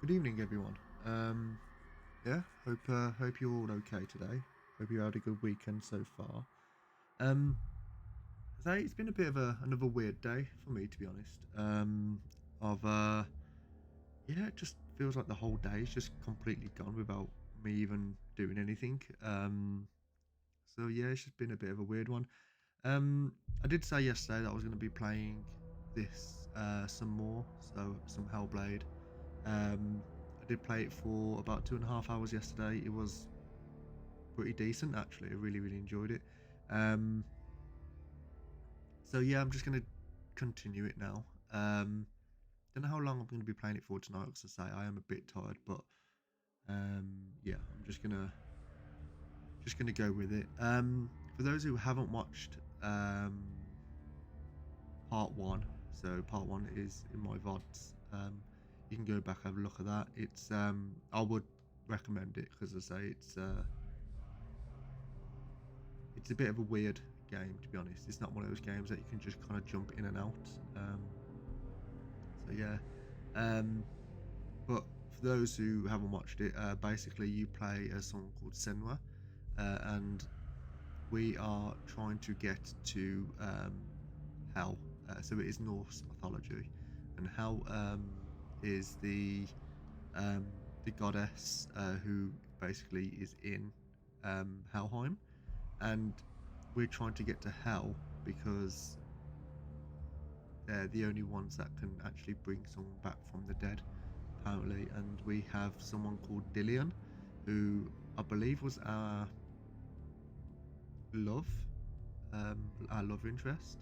Good evening, everyone. Yeah, hope you're all okay today. Hope you had a good weekend so far. Um, Today it's been a bit of another weird day for me, to be honest. Of Yeah, it just feels like the whole day is just completely gone without me even doing anything. So yeah, it's just been a bit of a weird one. Um, I did say yesterday that I was going to be playing this some more, so some Hellblade. Um, I did play it for about 2.5 hours yesterday. It was pretty decent, actually. I really enjoyed it. Um, so yeah, I'm just gonna continue it now. Don't know how long I'm gonna be playing it for tonight. Because I say I am a bit tired, but yeah, I'm just gonna go with it. For those who haven't watched part one, so part one is in my VODs. You can go back and have a look at that. It's I would recommend it because I say it's a bit of a weird game, to be honest. It's not one of those games that you can just kind of jump in and out. Um, so yeah, um, but for those who haven't watched it, basically you play as someone called Senua, and we are trying to get to Hell. So it is Norse mythology, and Hell is um, the goddess who basically is in Helheim, and we're trying to get to Hell because they're the only ones that can actually bring someone back from the dead, apparently. And we have someone called Dillian, who I believe was love, our love interest,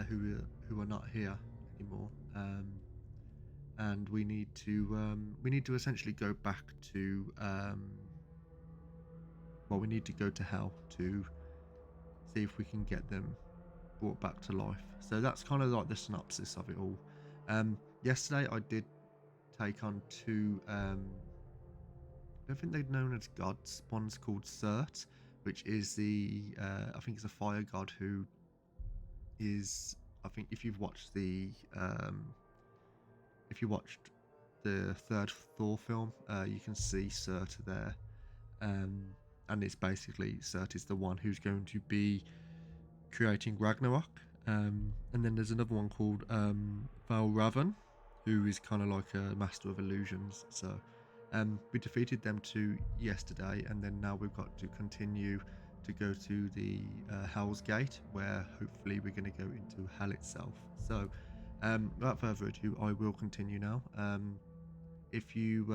who are not here anymore. And we need to essentially go back to we need to go to Hell to see if we can get them brought back to life. So that's kind of like the synopsis of it all. Yesterday I did take on two. I don't think they're known as gods. One's called Surt, which is I think it's a fire god who is. I think if you watched the third Thor film, you can see Surt there. Um, and it's basically Surt is the one who's going to be creating Ragnarok. And then there's another one called Valravan, who is kind of like a master of illusions. So we defeated them two yesterday, and then now we've got to continue to go to the Hell's Gate, where hopefully we're going to go into Hell itself. So without further ado, I will continue now. If you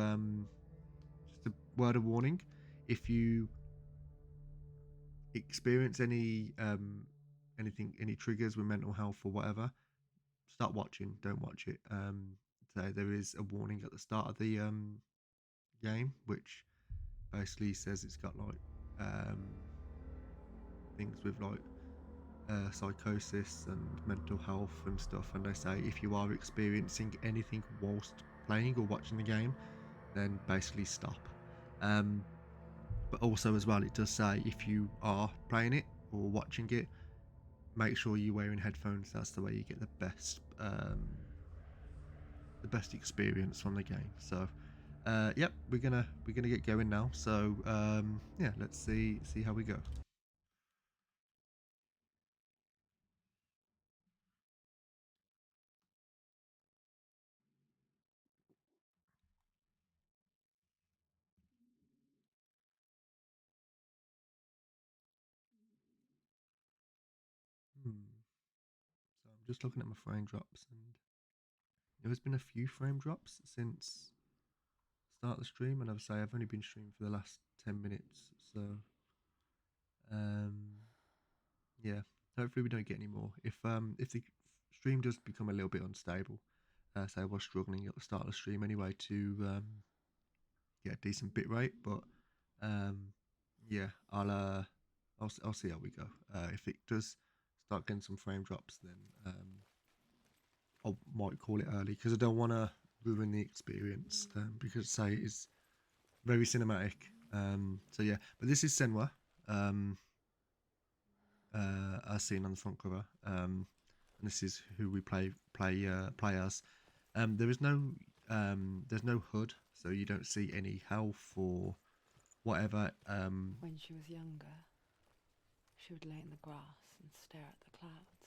Just a word of warning, if you experience any triggers with mental health or whatever, start watching. Don't watch it. So there is a warning at the start of the game, which basically says it's got like um, things with like psychosis and mental health and stuff. And they say if you are experiencing anything whilst playing or watching the game, then basically stop. Um, but also as well, it does say if you are playing it or watching it, make sure you're wearing headphones. That's the way you get the best experience from the game. So, yep, we're gonna get going now. So, yeah, let's see how we go. Hmm. So I'm just looking at my frame drops, and there's been a few frame drops since start the stream, and I've say I've only been streaming for the last 10 minutes. So, um, yeah, hopefully we don't get any more. If the stream does become a little bit unstable, say I was struggling at the start of the stream anyway to get a decent bit rate, but um, yeah, I'll see how we go. If it does start getting some frame drops, then I might call it early because I don't want to ruin the experience. Because say it's very cinematic. So yeah, but this is Senwa. Um, as seen on the front cover. And this is who we play as. There is no there's no hood, so you don't see any health or whatever. When she was younger, she would lay in the grass and stare at the clouds.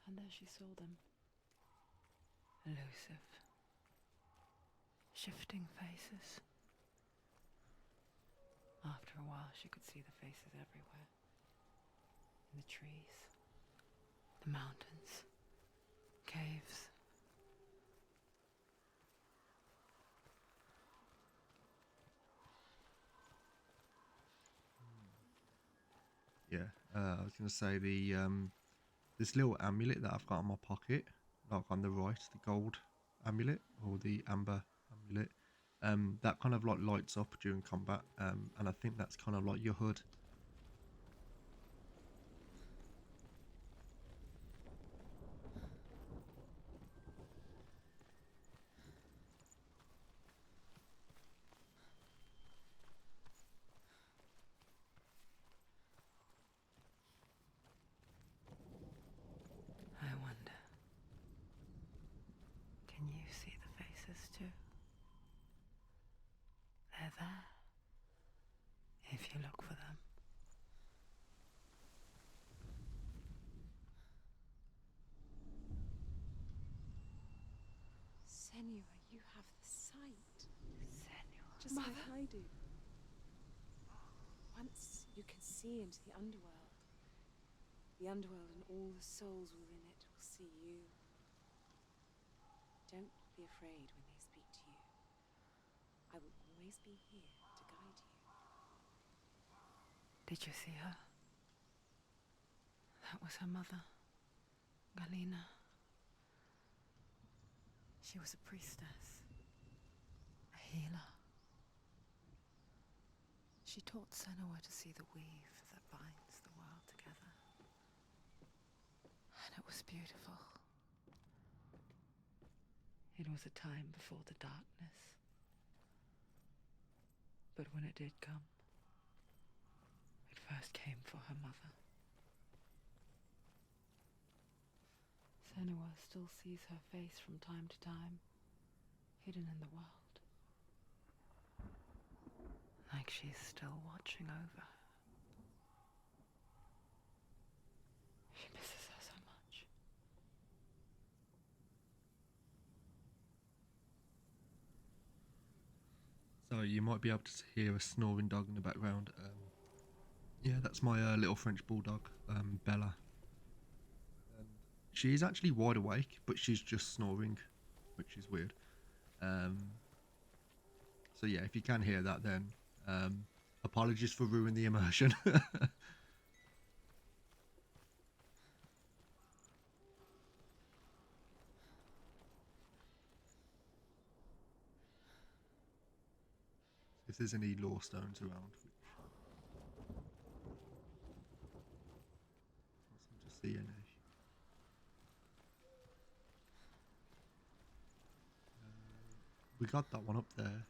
And there she saw them. Elusive, shifting faces. After a while, she could see the faces everywhere. In the trees, the mountains, caves. Yeah, I was gonna say the this little amulet that I've got in my pocket, like on the right, the gold amulet or the amber amulet, that kind of like lights up during combat, and I think that's kind of like your hood. I wonder, can you see the faces too? They're there, if you look for them. Senua, you have the sight. Senua. Just Mother. like I do. Once you can see into the underworld and all the souls within it will see you. Don't be afraid when they speak to you. I will always be here to guide you. Did you see her? That was her mother, Galina. She was a priestess, a healer. She taught Senua to see the weave that binds the world together. And it was beautiful. It was a time before the darkness. But when it did come, it first came for her mother. Senua still sees her face from time to time, hidden in the world. Like she's still watching over her. She misses her so much. So you might be able to hear a snoring dog in the background. Yeah, that's my little French bulldog, Bella. And she is actually wide awake, but she's just snoring, which is weird. So yeah, if you can hear that, then apologies for ruining the immersion. If there's any lore stones around, which can't seem to see any. We got that one up there.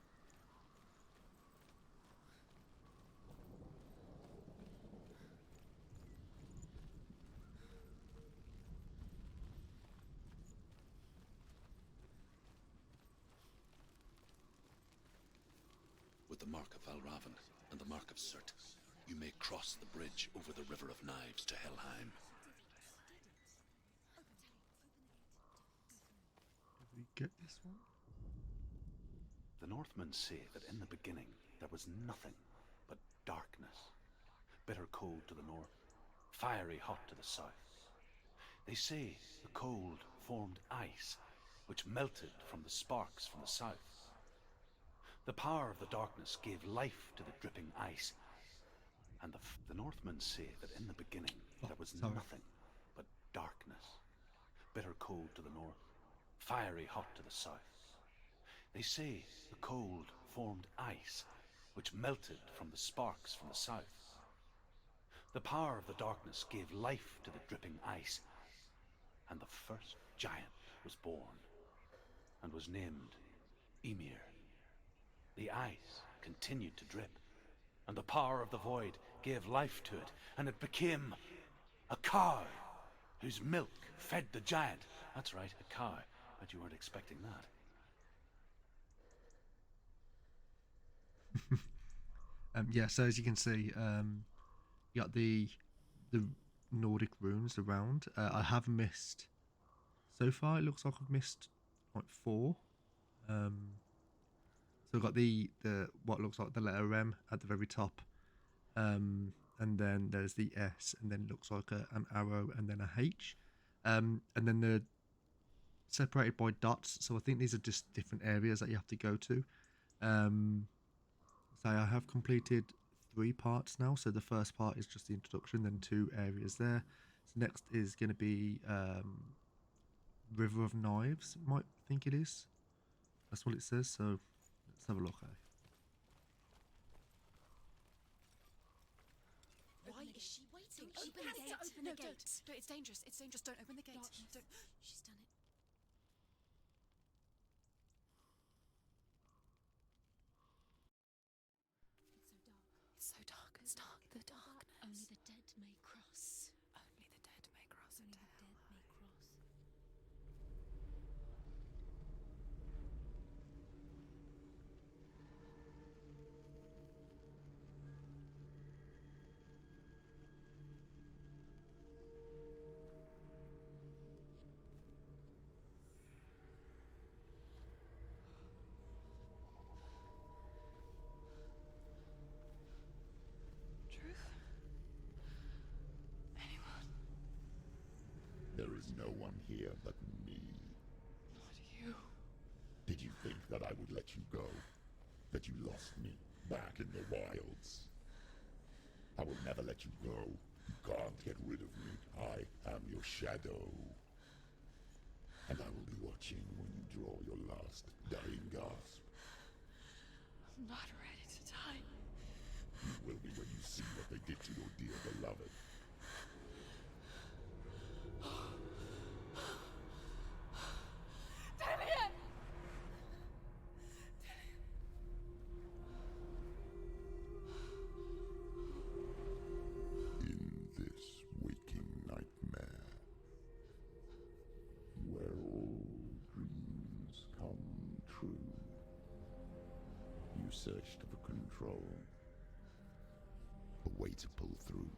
With the mark of Valravan and the mark of Surt, you may cross the bridge over the River of Knives to Helheim. Did we get this one? The Northmen say that in the beginning there was nothing but darkness, bitter cold to the north, fiery hot to the south. They say the cold formed ice, which melted from the sparks from the south. The power of the darkness gave life to the dripping ice, and the Northmen say that in the beginning there was nothing but darkness, bitter cold to the north, fiery hot to the south. They say the cold formed ice, which melted from the sparks from the south. The power of the darkness gave life to the dripping ice, and the first giant was born, and was named Ymir. The ice continued to drip, and the power of the void gave life to it, and it became a cow, whose milk fed the giant. That's right, a cow. Bet you weren't expecting that. Yeah, so as you can see, you got the Nordic runes around. I have missed so far. It looks like I've missed like 4. So I've got the what looks like the letter M at the very top, and then there's the S, and then it looks like an arrow, and then a H, and then they're separated by dots. So I think these are just different areas that you have to go to. So I have completed 3 parts now. So the first part is just the introduction, then 2 areas there. So next is going to be River of Knives. Might think it is. That's what it says. So let's have a look. Why is she waiting? Open the gate. Open the gate. Don't. It's dangerous. It's dangerous. Don't open the gate. Don't. She's done it. It's so dark. It's dark. The darkness. Only the dead may cross. Only the dead may cross. Only the dead may cross. Truth? Anyone? There is no one here but me. Not you. Did you think that I would let you go? That you lost me back in the wilds? I will never let you go. You can't get rid of me. I am your shadow. And I will be watching when you draw your last dying gasp. I'm not ready to die. You will be when you see what they did to your dear beloved. In this waking nightmare, where all dreams come true, you searched for control, a way to pull through.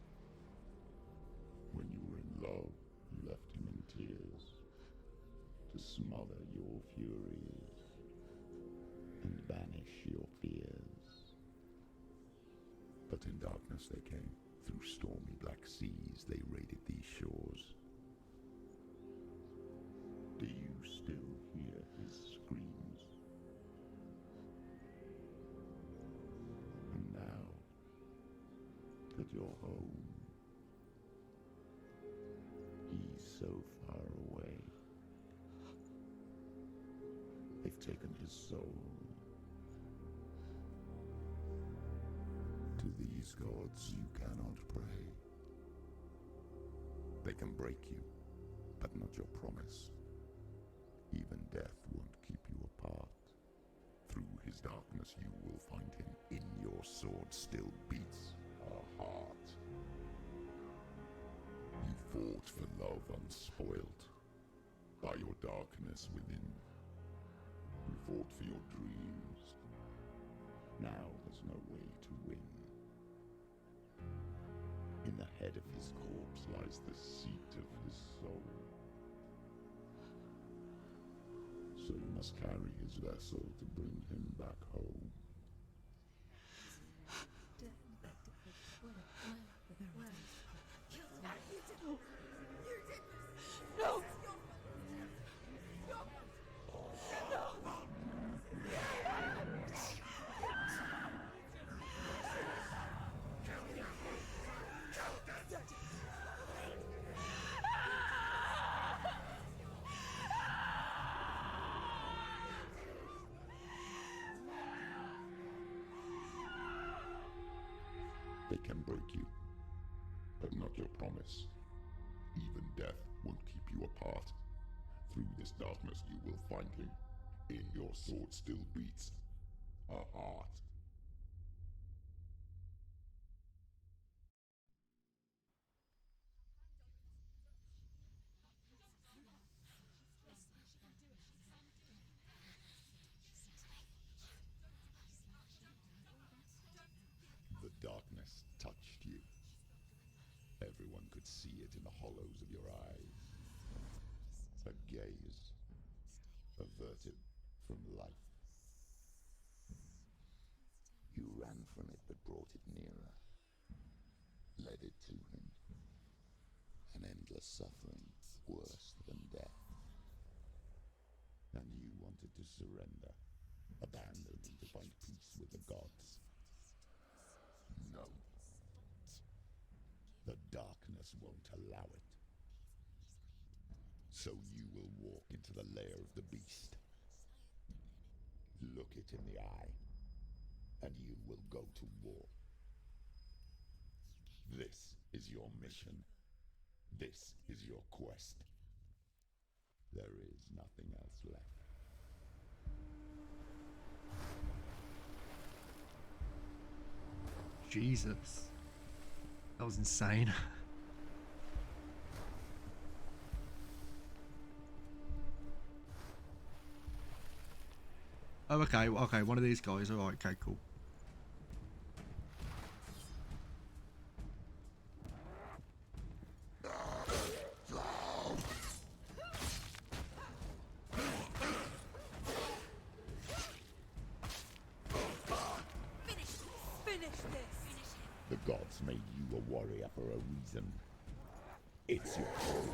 When you were in love, you left him in tears, to smother your furies and banish your fears. But in darkness they came. Through stormy black seas they raided these shores. Do you still hear his screams? And now that you're home, he's so far away. They've taken his soul. To these gods you cannot pray. They can break you, but not your promise. Even death won't keep you apart. Through his darkness you will find him. In your sword still beats a heart. You fought for love unspoilt by your darkness within. You fought for your dreams. Now there's no way to win. In the head of his corpse lies the seat of his soul. So you must carry his vessel to bring him back home. No! They can break you, but not your promise. Even death won't keep you apart. Through this darkness you will find him. In your sword still beats a heart. everyone could see it in the hollows of your eyes. A gaze averted from life. You ran from it but brought it nearer, led it to him. An endless suffering, worse than death. And you wanted to surrender, abandon him to find peace with the gods. No. The darkness won't allow it. So you will walk into the lair of the beast. Look it in the eye, and you will go to war. This is your mission. This is your quest. There is nothing else left. Jesus. That was insane. Oh, okay, okay, one of these guys. Alright, okay, cool. The gods made you a warrior for a reason. It's your calling.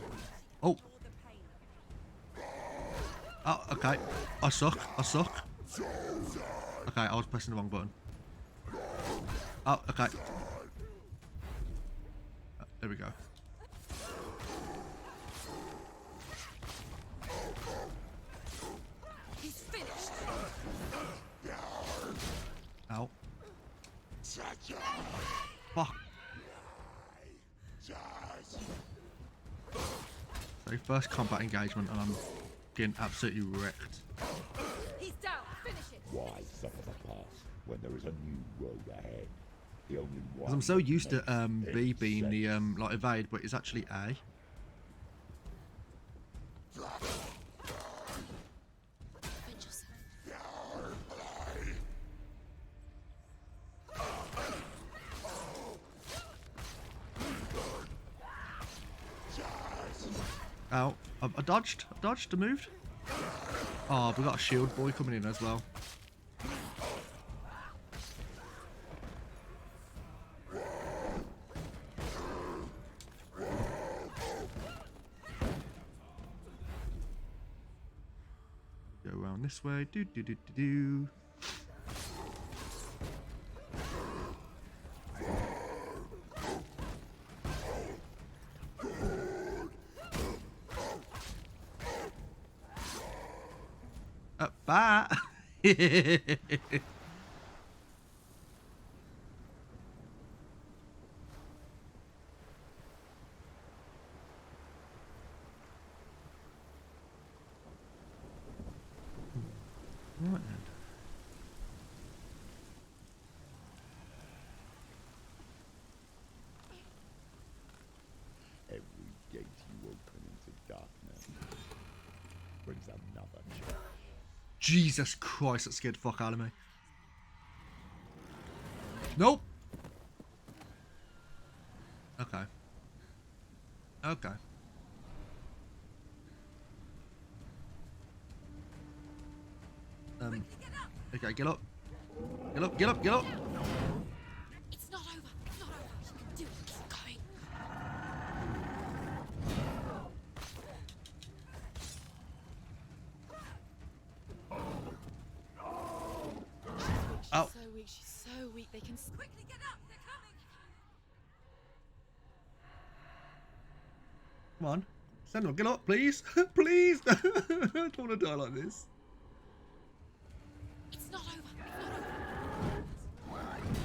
Oh. Oh, okay. I suck. I suck. Okay, I was pressing the wrong button. Oh, okay. There we go. He's finished. Ow. Fuck. So first combat engagement and I'm getting absolutely wrecked. He's down. Finish it. Why suffer the past when there is a new road ahead? The only one. Because I'm so used to that B makes being the sense. like evade, but it's actually A. Defend yourself. Ow. I dodged. I moved. Oh, we got a shield boy coming in as well. Go around this way. Do do do do do. Bye. Right then. Every gate you open into darkness brings another challenge. Jesus Christ, that scared the fuck out of me. Nope. Okay. Okay. Okay, get up. Get up, get up, get up. It's not over. It's not over. You can do it. Keep going. Oh. So weak. She's so weak. They can quickly get up. They're coming. Come on. Senua, get up, please. Please. I don't want to die like this. It's not over. It's not over.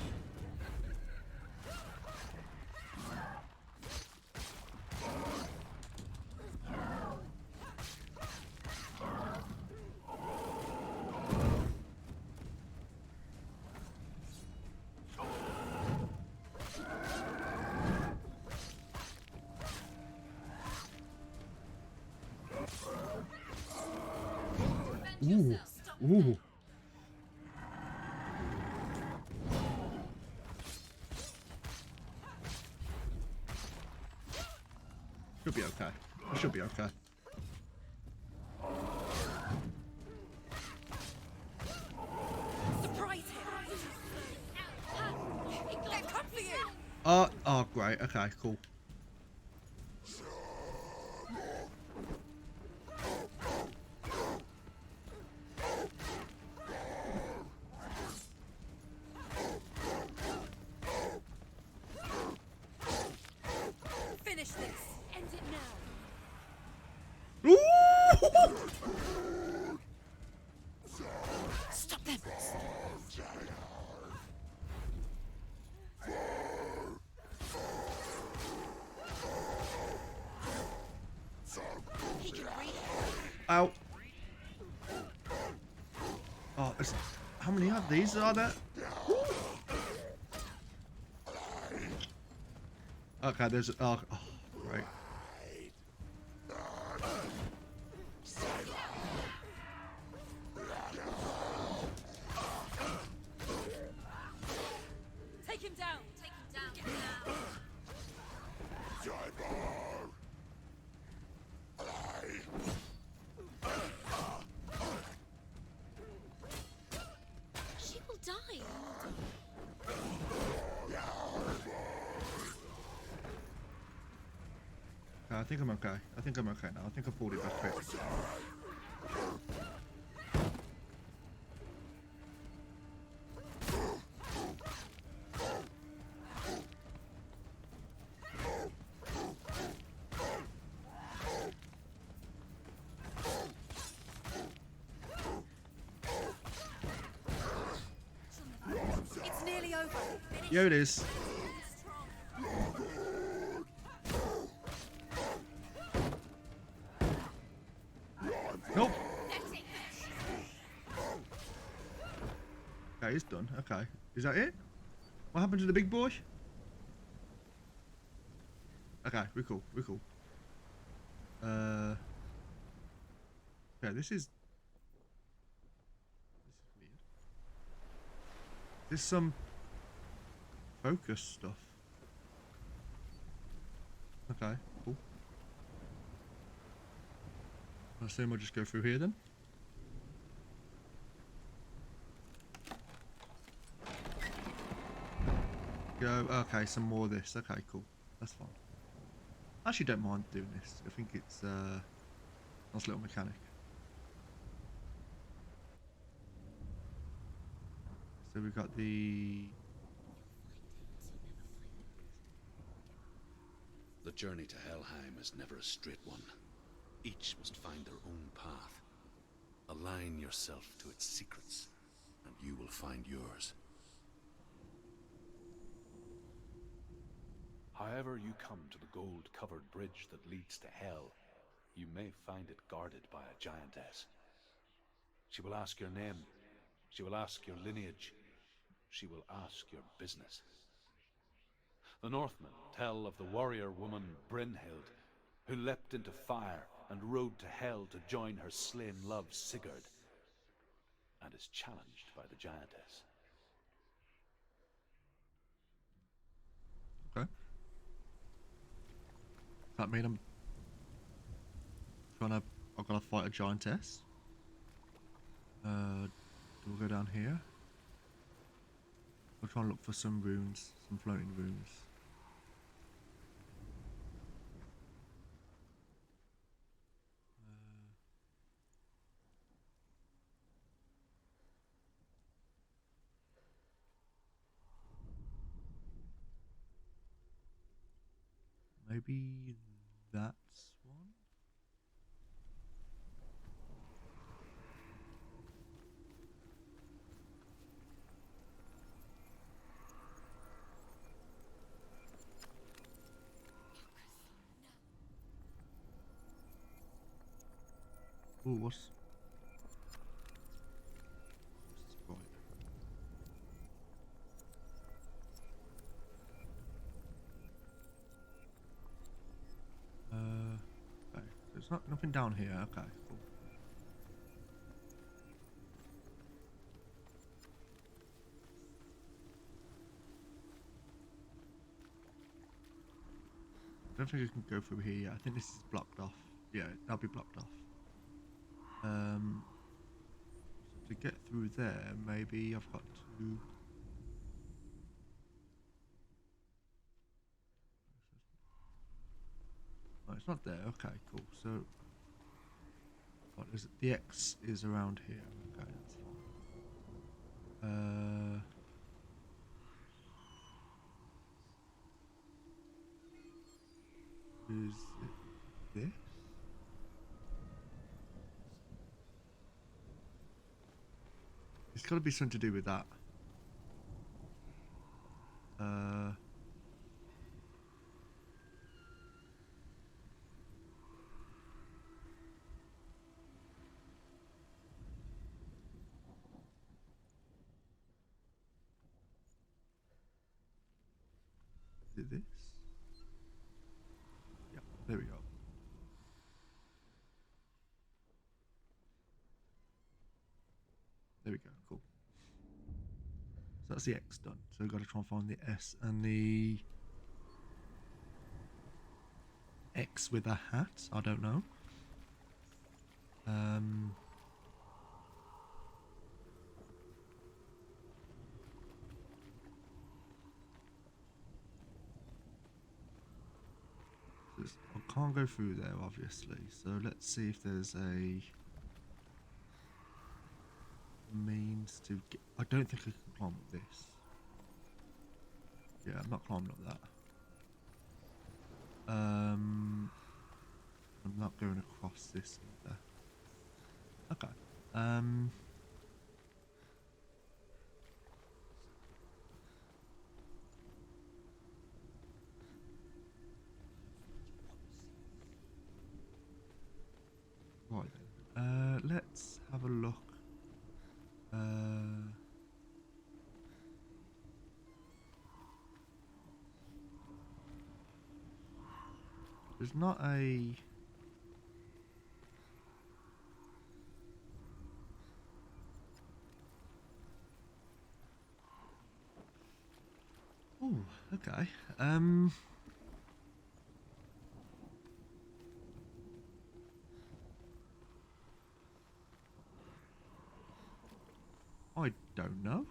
Ooh. Ooh. Should be okay. I should be okay. Surprise him! They've come for you! Oh, great. Okay, cool. Finish this! End it now! Ooh! Stop them! He can breathe. Ow. Oh, how many of these are there? Okay, there's... Oh, right. Take him down! Take him down! Get down! She will die. I think I'm okay. I think I'm okay now. I think I pulled it back quick. It's nearly over. Finish Yeah, it is. Nope. Okay, it's done. Okay. Is that it? What happened to the big boy? Okay, we're cool. We're cool. Yeah, this is weird. This some focus stuff. Okay, cool. I assume I'll just go through here then. Go. Okay, some more of this. Okay, cool. That's fine. I actually don't mind doing this. I think it's a nice little mechanic. So we've got the... The journey to Helheim is never a straight one. Each must find their own path. Align yourself to its secrets, and you will find yours. However you come to the gold-covered bridge that leads to Hell, you may find it guarded by a giantess. She will ask your name. She will ask your lineage. She will ask your business. The Northmen tell of the warrior woman Brynhild, who leapt into fire and rode to Hell to join her slain love Sigurd, and is challenged by the giantess. Okay. Does that mean I've got to fight a giantess? We'll go down here. We'll try and look for some runes, some floating runes. Maybe that's one? Ooh, what's this right? Okay. There's nothing down here. Okay, cool. don't think I can go through here yet. I think this is blocked off. Yeah, that'll be blocked off. So to get through there, maybe I've got to... Oh, it's not there. Okay, cool. So, what is it? The X is around here. Okay, that's fine. Is it this? It's got to be something to do with that. Is it this? Yeah, there we go. There we go, cool. So that's the X done. So we've got to try and find the S and the X with a hat. I don't know. I can't go through there, obviously. So let's see if there's a means to get... I don't think I can climb up this. Yeah, I'm not climbing up that. I'm not going across this either. Okay. Right then. Let's have a look. There's not a... Oh, okay. I don't know.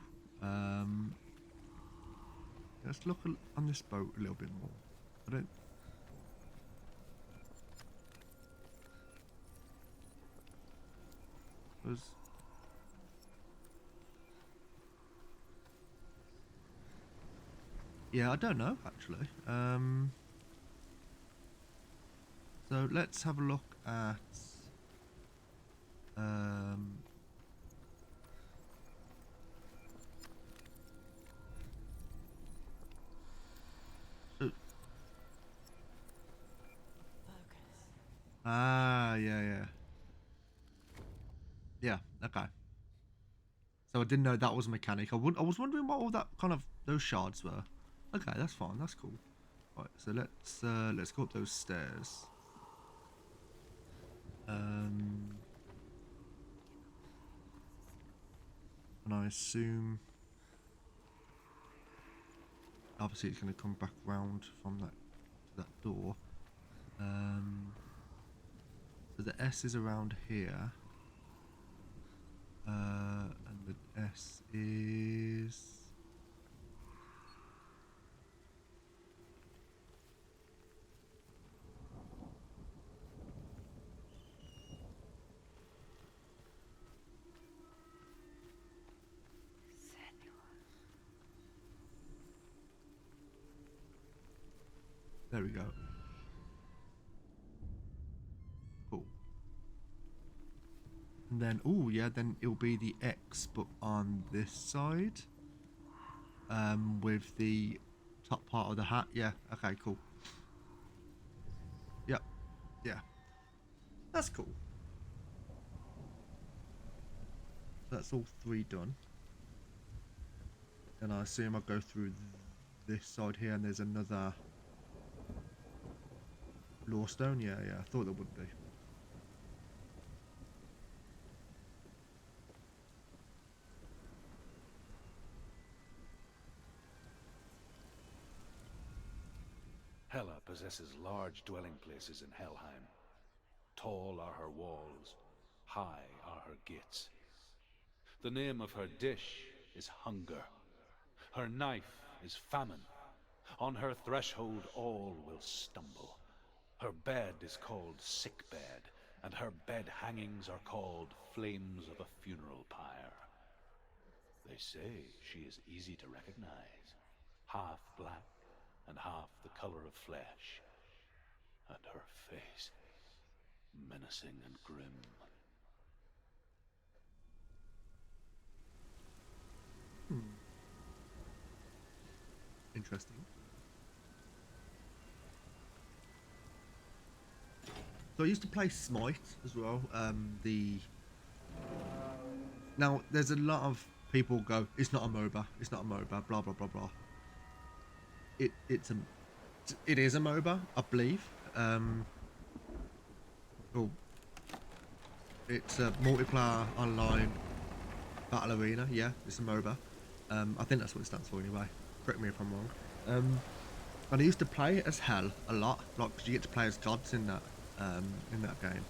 Let's look on this boat a little bit more. I don't... Was... Yeah, I don't know, actually. So let's have a look at... yeah, yeah. Yeah, okay. So I didn't know that was a mechanic. I was wondering what all that kind of those shards were. Okay, that's fine. That's cool. Right, so let's go up those stairs. And I assume obviously it's going to come back round from that door. So the S is around here. And the S is... There we go. Cool. And then, oh yeah, then it'll be the X, but on this side. With the top part of the hat. Yeah, okay, cool. Yep, yeah. That's cool. That's all three done. And I assume I'll go through this side here, and there's another Law Stone. Yeah, yeah, I thought there would be. Hela possesses large dwelling places in Helheim. Tall are her walls, high are her gates. The name of her dish is hunger. Her knife is famine. On her threshold all will stumble. Her bed is called sick bed, and her bed hangings are called flames of a funeral pyre. They say she is easy to recognize, half black and half the color of flesh, and her face menacing and grim. Interesting. So I used to play Smite as well. Now there's a lot of people go, it's not a MOBA, it's not a MOBA, blah blah blah blah. It is a MOBA, I believe. Oh, it's a multiplayer online battle arena. Yeah, it's a MOBA. I think that's what it stands for anyway. Correct me if I'm wrong. And I used to play it as hell a lot, like because you get to play as gods in that game.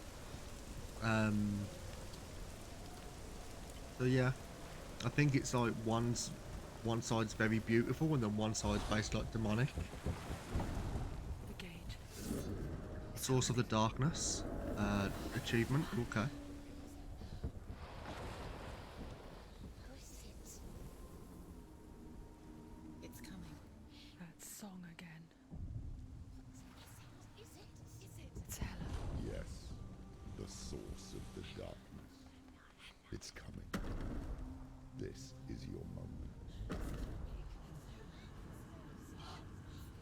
So yeah, I think it's like one side's very beautiful and then one side's based like demonic. The gate. Source of the Darkness achievement. Okay. It's coming. That song again. Is it? It's Hela. Yes, the source of the darkness. It's coming. This is your moment.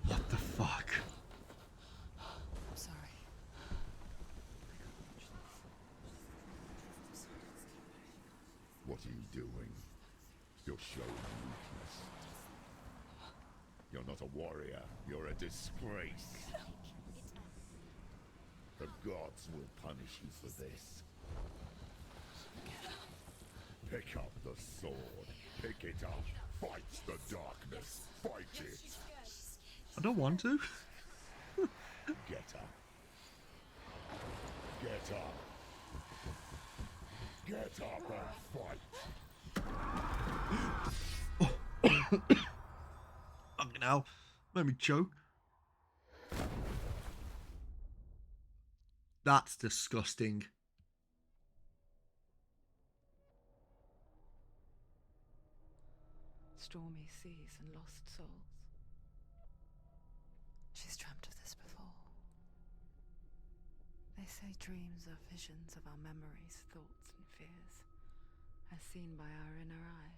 What the fuck? I'm sorry. What are you doing? You're showing weakness. You're not a warrior. You're a disgrace. The gods will punish you for this. Pick up the sword. Pick it up. Fight the darkness. Fight it. I don't want to. Get up. Get up. Get up and fight. Fucking hell. Made me choke. That's disgusting. Stormy seas and lost souls. She's dreamt of this before. They say dreams are visions of our memories, thoughts and fears, as seen by our inner eye.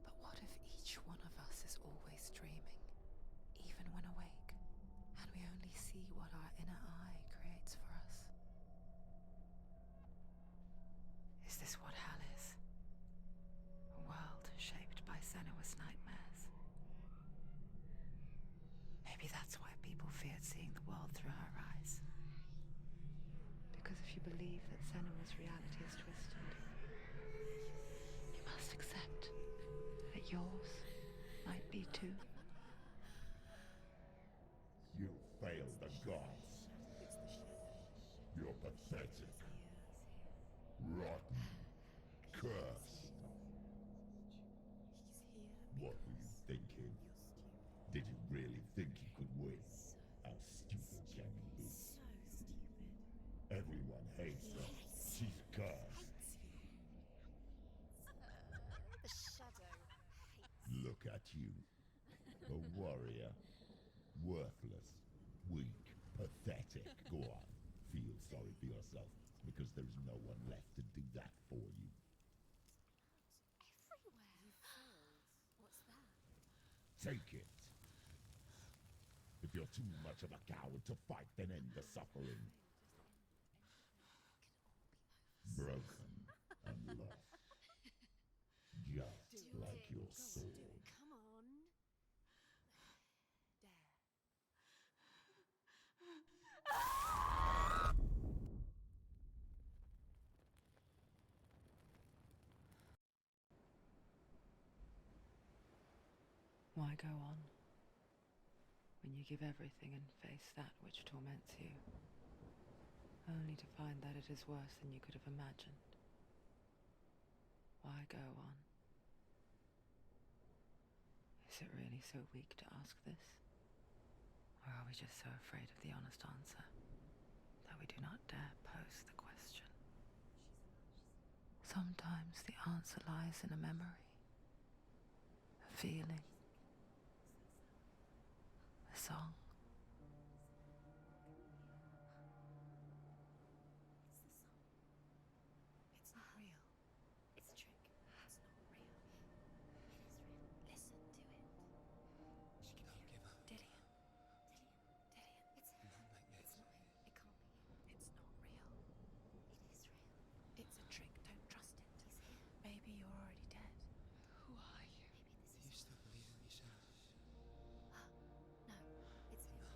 But what if each one of us is always dreaming, even when awake, and we only see what our inner eye creates for us? Is this what hell is? A world shaped by Senua's nightmares. Maybe that's why people feared seeing the world through her eyes. Because if you believe that Senua's reality is twisted, you must accept that yours might be too. You failed the gods. You're pathetic. Rotten. Cursed. What were you thinking? Did you really think you could win? How stupid can you be? Everyone hates her. She's cursed. The shadow hates. Look at you. A warrior. Worthless. Weak. Pathetic. Go on. Feel sorry for yourself, because there's no one left to do that for you. Everywhere. What's that? Take it. If you're too much of a coward to fight, then end the suffering. Broken and lost. Just like your sword. Come on. Why go on? When you give everything and face that which torments you, only to find that it is worse than you could have imagined. Why go on? Is it really so weak to ask this? Or are we just so afraid of the honest answer that we do not dare pose the question? Sometimes the answer lies in a memory, a feeling, a song. It's not real. It's a trick. It's not real. It is real. Listen to it. She can hear it. Dillian. It's him. It's not him. It can't be him. It's not real. It is real. It's a trick. Don't trust it. He's here. Maybe you're already dead. Who are you? Maybe this is. You still believe in yourself? No. It's him. He's here.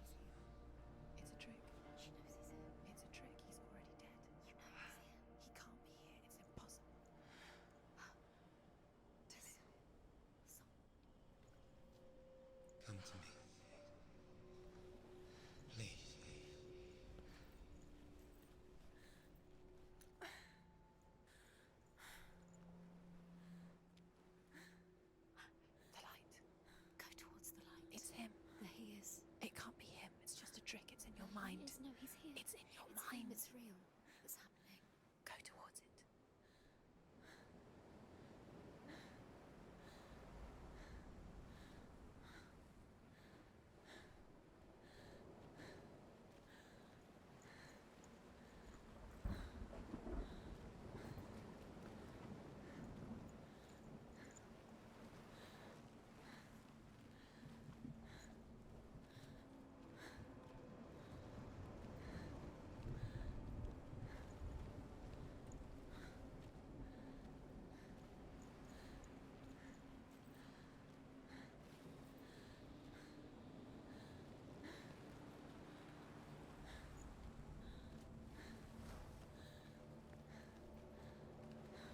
It's a trick. She knows he's here. It's a trick. He's already dead. You know he's here. He can't be here. It's impossible. This song. Come to me. Please. The light. Go towards the light. It's him. There he is. It can't be him. It's just a trick. It's in your No, mind. He is. No, he's here. It's in your It's mind. him. It's real. It's happening. Go towards it.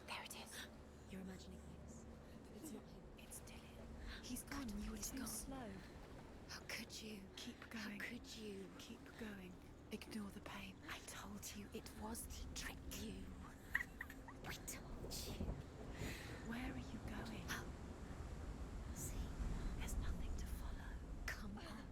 There it is. You're imagining things. It's not him. It's Dillian. He's gone. You were too gone. slow. How could you? Keep How going. could you? Keep going. Ignore the pain. I told you it was to trick you. I told you. Where are you going? See, There's nothing to follow. come on.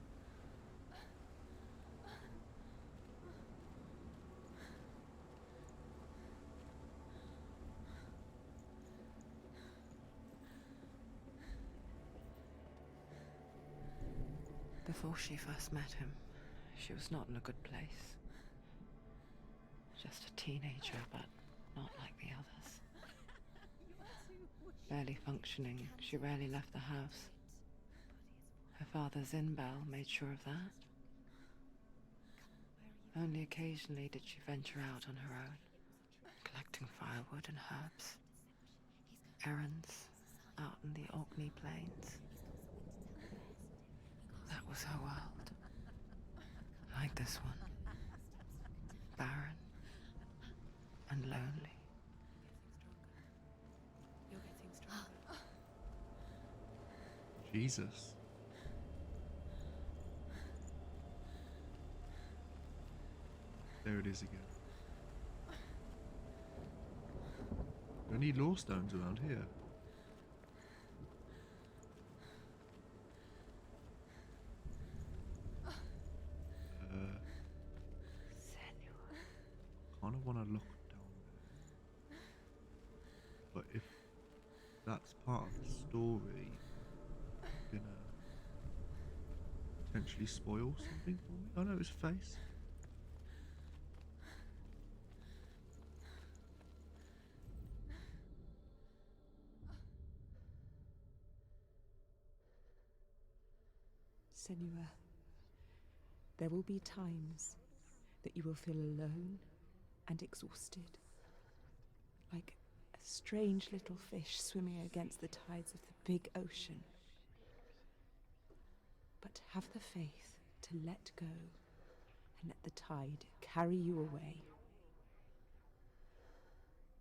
Before she first met him, she was not in a good place. Just a teenager, but not like the others. Barely functioning, she rarely left the house. Her father Zinbal made sure of that. Only occasionally did she venture out on her own, collecting firewood and herbs. Errands out in the Orkney Plains. That was her world. Like this one. Barren and lonely. You're getting stronger. Jesus. There it is again. There are any law stones around here. Senua. Kind of want to look down there. But if that's part of the story, I'm gonna potentially spoil something for me. Oh no, it's a face. Senua, there will be times that you will feel alone and exhausted, like a strange little fish swimming against the tides of the big ocean. But have the faith to let go and let the tide carry you away.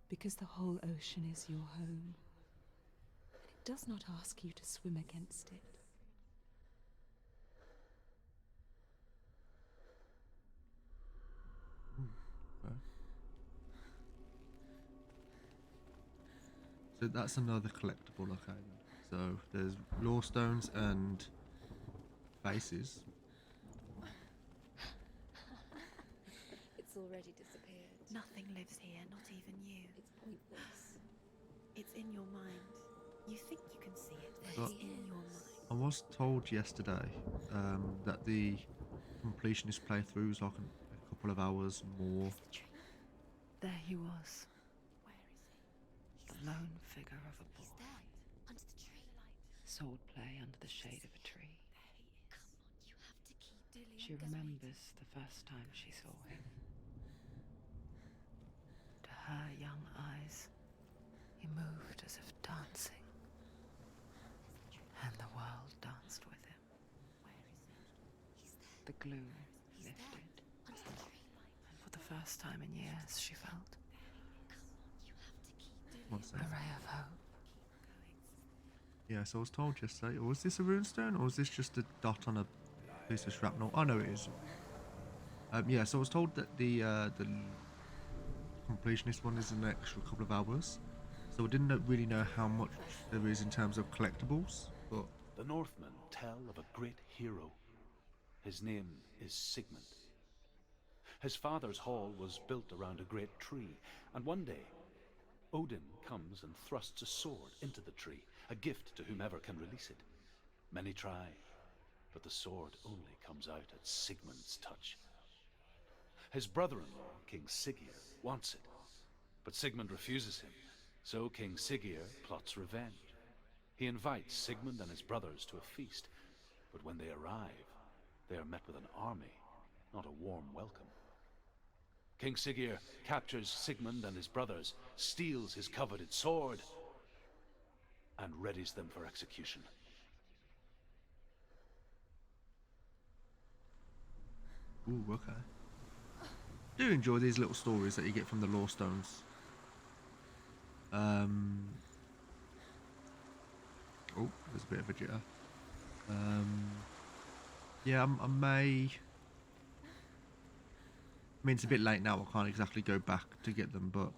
Because the whole ocean is your home, and it does not ask you to swim against it. So that's another collectible, okay then. So there's lore stones and faces. It's already disappeared. Nothing lives here, not even you. It's pointless. It's in your mind. You think you can see it, but But it's in your mind. I was told yesterday that the completionist playthrough is like a couple of hours more. Where's the tree? There he was, Where is he? the lone figure of a He's boy. there, under the tree. Swordplay under the shade of a tree. There he is. Come on, you have to keep Dillian. She remembers the first time she saw him. To her young eyes, he moved as if dancing, and the world danced with him. Where is he? He's there. The gloom He's lifted, there, under the tree. and for the first time in years, she felt Come on, you have to keep Dillian. One a second. ray of hope. Yeah, so I was told yesterday, was this a runestone or was this just a dot on a piece of shrapnel? Oh no, it is. Yeah, so I was told that the completionist one is an extra couple of hours. So I didn't really know how much there is in terms of collectibles, but The Northmen tell of a great hero. His name is Sigmund. His father's hall was built around a great tree, and one day, Odin comes and thrusts a sword into the tree, a gift to whomever can release it. Many try, but the sword only comes out at Sigmund's touch. His brother-in-law, King Siggeir, wants it, but Sigmund refuses him, so King Siggeir plots revenge. He invites Sigmund and his brothers to a feast, but when they arrive, they are met with an army, not a warm welcome. King Siggeir captures Sigmund and his brothers, steals his coveted sword, and readies them for execution. ooh, okay. Do enjoy these little stories that you get from the lore stones. Oh, there's a bit of a jitter. Yeah, I may. I mean, it's a bit late now. I can't exactly go back to get them, but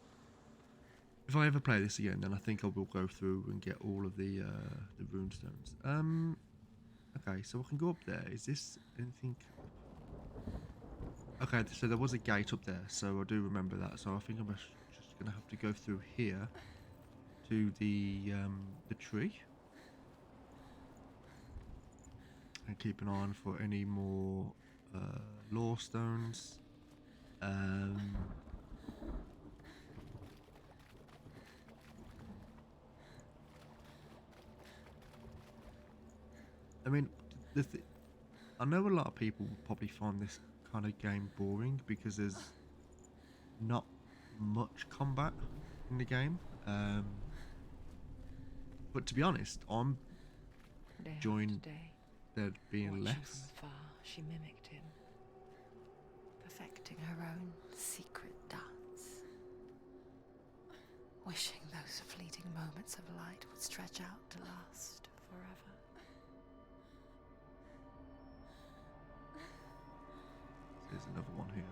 if I ever play this again, then I think I will go through and get all of the runestones. Okay, so I can go up there. Is this anything? Okay, so there was a gate up there, so I do remember that. So I think I'm just gonna have to go through here to the tree and keep an eye on for any more lore stones. I mean, I know a lot of people will probably find this kind of game boring because there's not much combat in the game. But to be honest, I'm Day enjoying after day, there being watching less. from afar, she mimicked him, perfecting her own secret dance, wishing those fleeting moments of light would stretch out to last forever. There's another one here.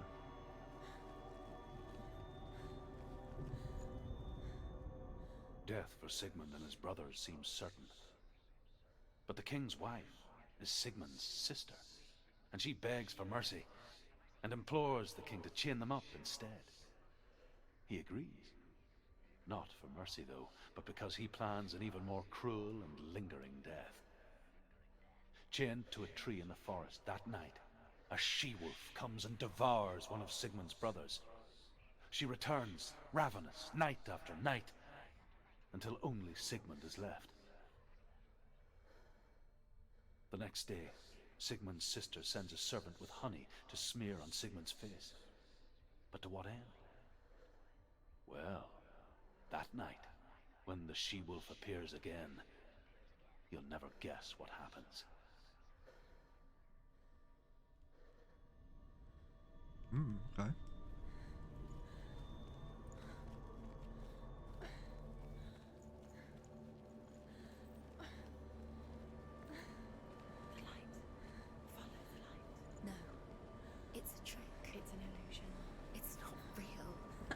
Death for Sigmund and his brothers seems certain. But the king's wife is Sigmund's sister, and she begs for mercy and implores the king to chain them up instead. He agrees. Not for mercy, though, but because he plans an even more cruel and lingering death. Chained to a tree in the forest that night, a she-wolf comes and devours one of Sigmund's brothers. She returns, ravenous, night after night, until only Sigmund is left. The next day, Sigmund's sister sends a servant with honey to smear on Sigmund's face. But to what end? Well, that night, when the she-wolf appears again, you'll never guess what happens. Okay. The light. Follow the light. No. It's a trick. It's an illusion. It's not real. Do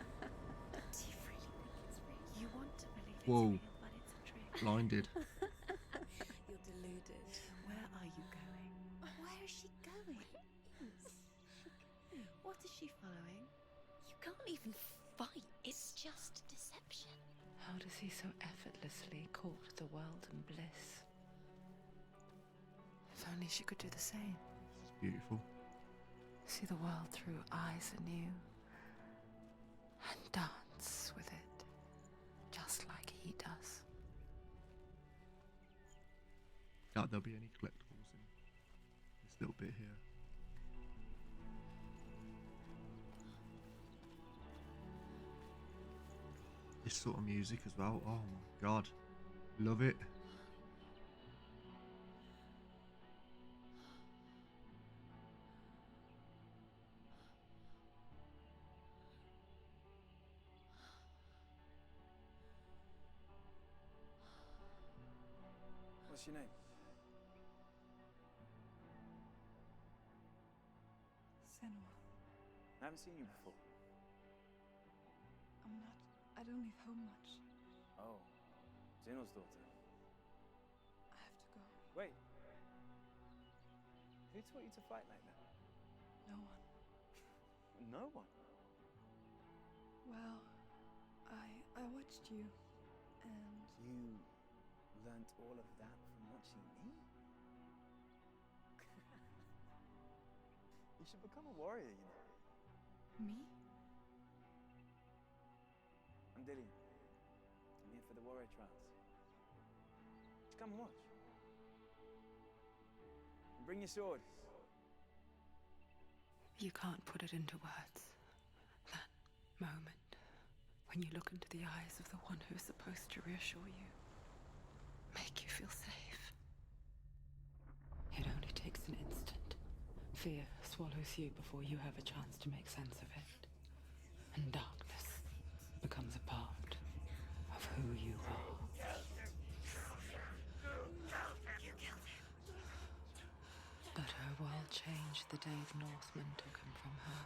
you really think it's real? You want to believe it's Whoa. real, but it's a trick. Blinded. You're deluded. Where are you going? Where is she going? What is she following? You can't even fight. It's just deception. How does he so effortlessly court the world and bliss? If only she could do the same. It's beautiful. See the world through eyes anew and dance with it, just like he does. Doubt there'll be any collectibles in this little bit here. This sort of music as well. Oh my god. Love it. What's your name? Senua. I haven't seen you before. I don't leave home much. Oh, Zeno's daughter. I have to go. Wait. Who taught you to fight like that? No one. No one. Well, I watched you, and You learnt all of that from watching me? You should become a warrior, you know. me? I'm Dillian. I'm here for the warrior trials. Just come and watch. And bring your sword. You can't put it into words. That moment when you look into the eyes of the one who's supposed to reassure you, make you feel safe. It only takes an instant. Fear swallows you before you have a chance to make sense of it. And darkness becomes a part of who you are. But her world changed the day the Northmen took him from her.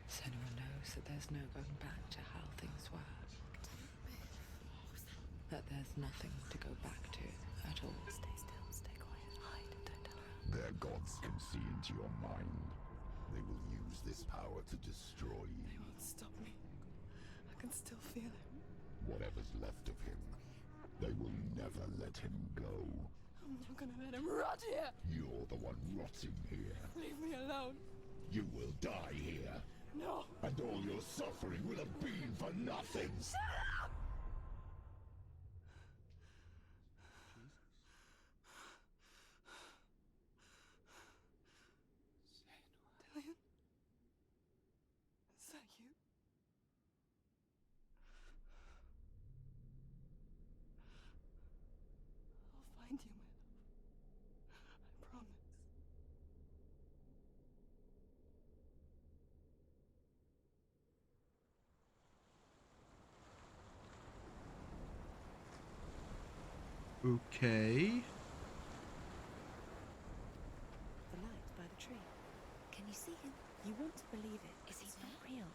Senua knows that there's no going back to how things were. That there's nothing to go back to at all. Stay still, stay quiet, hide, don't tell her. Their gods can see into your mind. They will use this power to destroy you. They won't stop me. I can still feel him. Whatever's left of him, they will never let him go. I'm not gonna let him rot here. You're the one rotting here. Leave me alone. You will die here. No. And all your suffering will have been for nothing. Dillian? Is that you? I'll find you, my love. I promise. Okay. The light by the tree. Can you see him? You want to believe it. Is he not real?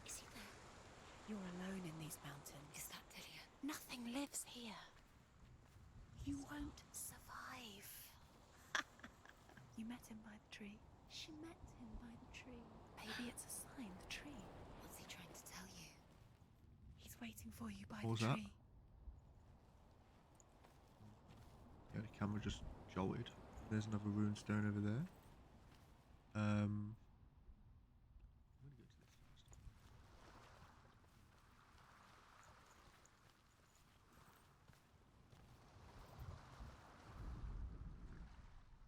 Is he there? You're alone in these mountains. Is that Dillian? Nothing lives here. You won't survive. You met him by the tree. She met him by the tree. Maybe it's a sign, the tree. What's he trying to tell you? He's waiting for you by What was the that? tree. Yeah, the camera just jolted. There's another rune stone over there. I'm gonna go to this first.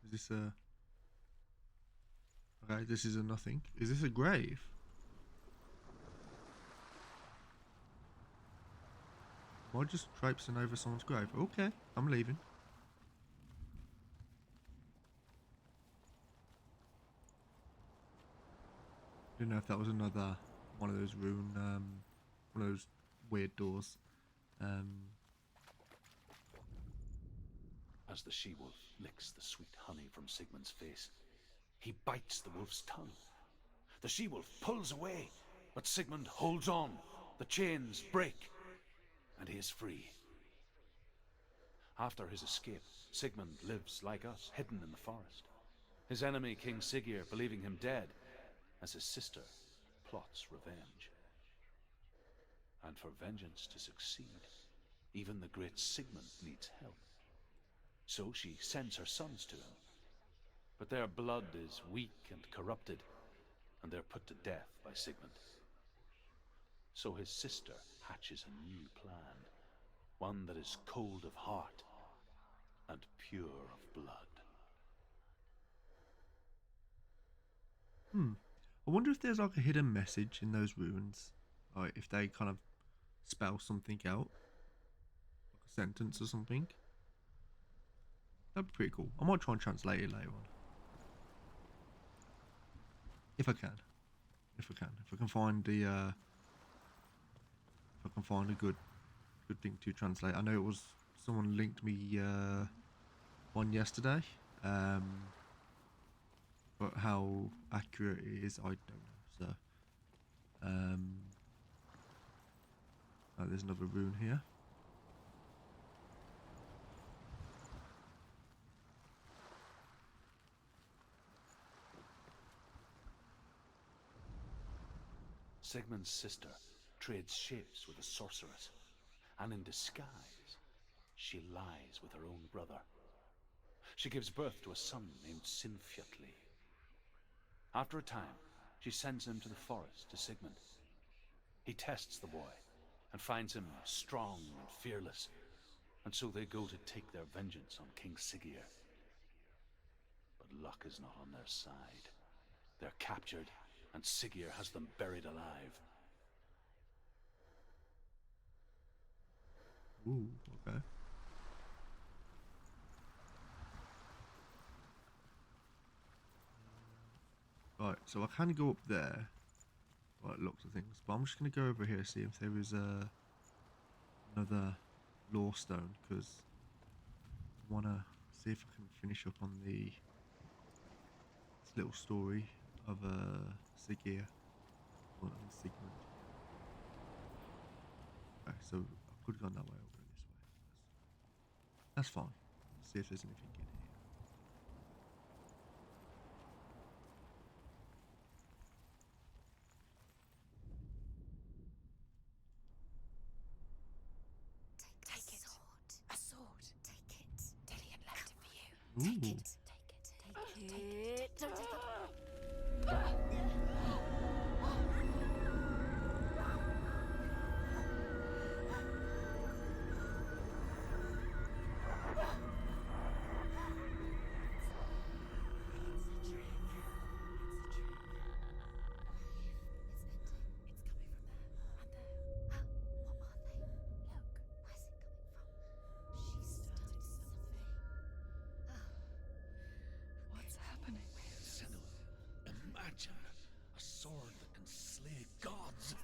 Is this a... Okay, this is a nothing. Is this a grave? Am I just traipsing over someone's grave? Okay, I'm leaving. Didn't know if that was another one of those rune, one of those weird doors. As the she-wolf licks the sweet honey from Sigmund's face, he bites the wolf's tongue. The she-wolf pulls away, but Sigmund holds on. The chains break. and he is free. After his escape, Sigmund lives like us, hidden in the forest. His enemy, King Siggeir, believing him dead, as his sister plots revenge. And for vengeance to succeed, even the great Sigmund needs help. So she sends her sons to him. But their blood is weak and corrupted, and they're put to death by Sigmund. So his sister hatches a new plan, one that is cold of heart and pure of blood. I wonder if there's like a hidden message in those runes, like if they kind of spell something out, like a sentence or something. That'd be pretty cool. I might try and translate it later on, if I can. If I can find the if I can find a good thing to translate. I know it was someone linked me one yesterday, but how accurate it is, I don't know. So, oh, there's another rune here. Sigmund's sister trades shapes with a sorceress, and in disguise, she lies with her own brother. She gives birth to a son named Sinfjotli. After a time, she sends him to the forest to Sigmund. He tests the boy and finds him strong and fearless, and so they go to take their vengeance on King Siggeir. But luck is not on their side. They're captured, and Siggeir has them buried alive. Ooh, okay. Right, so I can go up there. Right, looks of things, but I'm just gonna go over here see if there is another lore stone, because I wanna see if I can finish up on this little story of Siggeir and Sigmund. Okay, so I could have gone that way over this way. That's fine. Let's see if there's anything in here. Take it. Sword. A sword. Take it. Dillian left it for you. Ooh. Take it. Take it. Don't take it. What's happening? Senua, imagine a sword that can slay gods.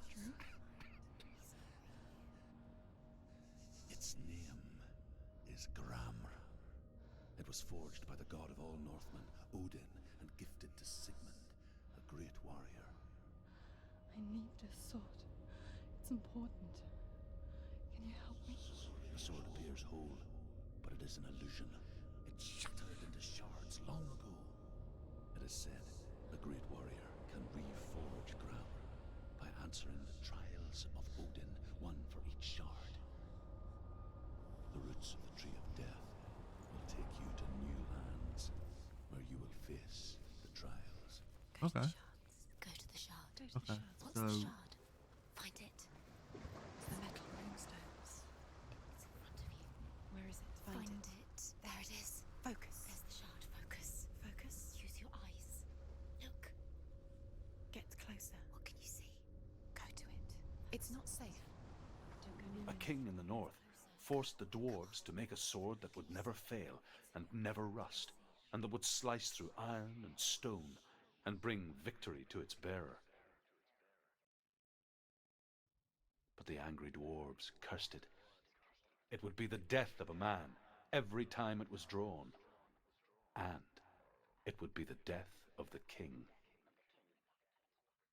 Its name is Gramr. It was forged by the god of all Northmen, Odin, and gifted to Sigmund, a great warrior. I need this sword. It's important. Can you help me? The sword appears whole, but it is an illusion. It shattered into shards long ago. It is said a great warrior can reforge Gramr by answering the trials of Odin, one for each shard. The roots of the Tree of Death will take you to new lands where you will face the trials. Okay. Go to the shard. Go to the Okay. shards. What's So the shard? Find it. It's the metal runestones. It's in front of you. Where is it? Find it. There it is. Focus. There's the shard. Focus. Focus. Use your eyes. Look. Get closer. What can you see? Go to it. It's not safe. Don't go near A it. king in the north forced the dwarves to make a sword that would never fail and never rust, and that would slice through iron and stone and bring victory to its bearer. But the angry dwarves cursed it. It would be the death of a man every time it was drawn, and it would be the death of the king.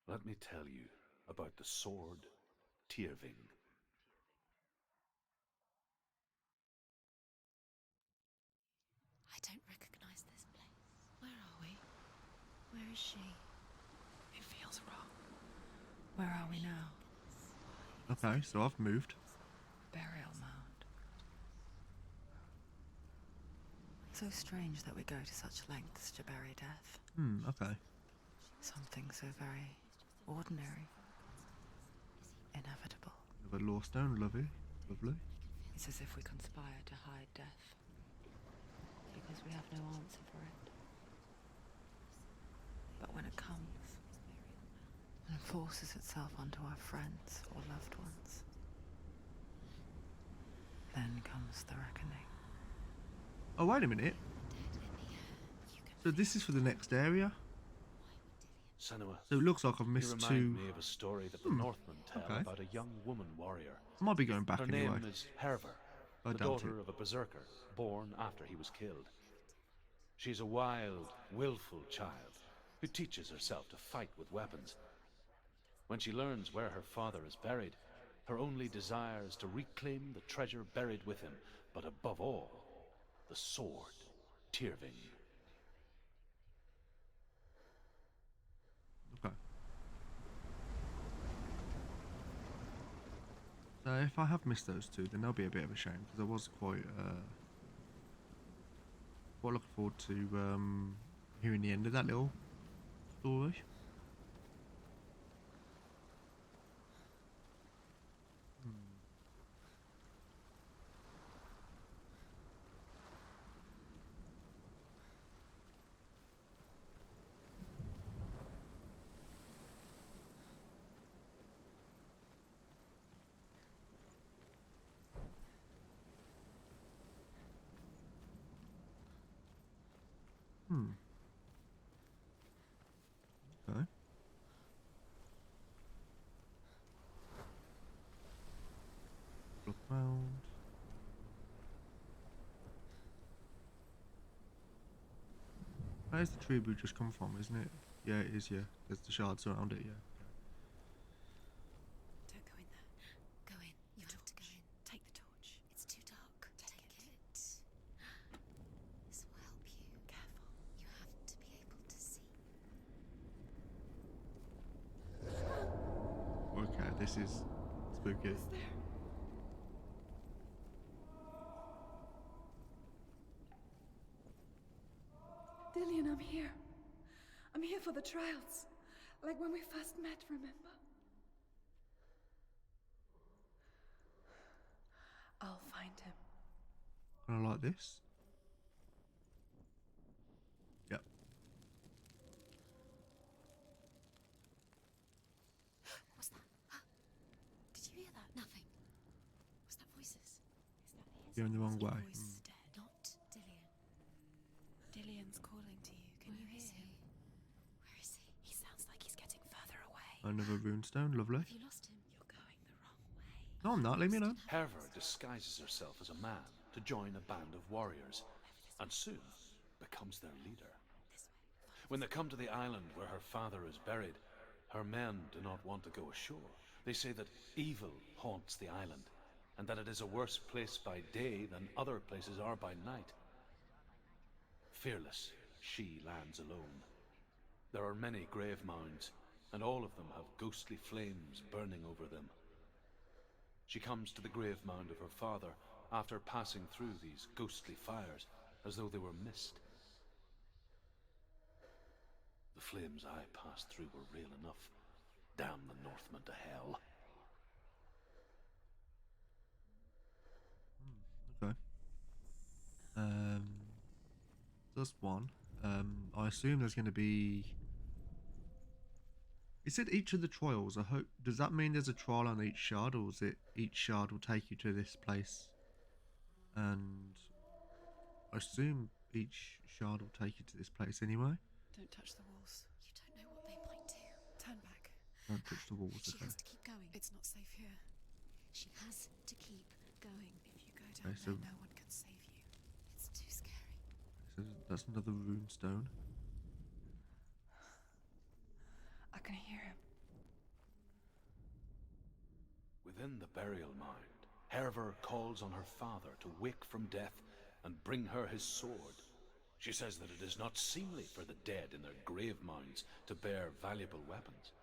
Let me tell you about the sword Tyrving. Where is she? It feels wrong. Where are we now? Okay, so I've moved. Burial mound. So strange that we go to such lengths to bury death. Okay. Something so very ordinary. Inevitable. Another law stone, lovely. Lovely. It's as if we conspire to hide death. Because we have no answer for it. But when it comes, and forces itself onto our friends or loved ones, then comes the reckoning. Oh, wait a minute. So this is for the next area? Senua, So it looks like I've you missed remind two. me of a story that the Northmen tell okay. about a young woman warrior. I might be going back Her anyway. name is Herver, I the doubt daughter it. of a berserker, born after he was killed. She's a wild, willful child who teaches herself to fight with weapons. When she learns where her father is buried, her only desire is to reclaim the treasure buried with him, but above all, the sword, Tyrving. Okay. So if I have missed those two, then that'll be a bit of a shame because I was quite looking forward to hearing the end of that little story. Okay. Look round. Where's the tree we just come from, isn't it? Yeah, it is, yeah. There's the shards around it, yeah. Don't go in there. Go in. You have to go in. Take the torch. It's too dark. Take it. This will help you. Careful. You have to be able to see. Okay, this is spooky. Dillian, I'm here. I'm here for the trials. Like when we first met, remember? I'll find him. Kind of like this. Yep. What was that? Did you hear that? Nothing. Was that voices? Is that his? You're in the wrong way. Voice is dead. Not Dillian. Dillian's calling to you. Can you hear him? Where is he? He sounds like he's getting further away. Another runestone, lovely. Have you lost him? You're going the wrong way. No, I'm not. Leave me alone. Herver disguises herself as a man to join a band of warriors, and soon becomes their leader. When they come to the island where her father is buried, her men do not want to go ashore. They say that evil haunts the island, and that it is a worse place by day than other places are by night. Fearless, she lands alone. There are many grave mounds, and all of them have ghostly flames burning over them. She comes to the grave mound of her father after passing through these ghostly fires as though they were mist. The flames I passed through were real enough. Damn the Northmen to hell. Okay. Just one. I assume there's going to be. It said each of the trials. I hope. Does that mean there's a trial on each shard, or is it each shard will take you to this place? And I assume each shard will take you to this place anyway. Don't touch the walls. You don't know what they might do. Turn back. Don't touch the walls. She Okay. has to keep going. It's not safe here. She has to keep going. If you go down Okay, so there, no one can save you. It's too scary. so that's another rune stone. I can hear him. Within the burial mound, Herver calls on her father to wake from death and bring her his sword. She says that it is not seemly for the dead in their grave mounds to bear valuable weapons.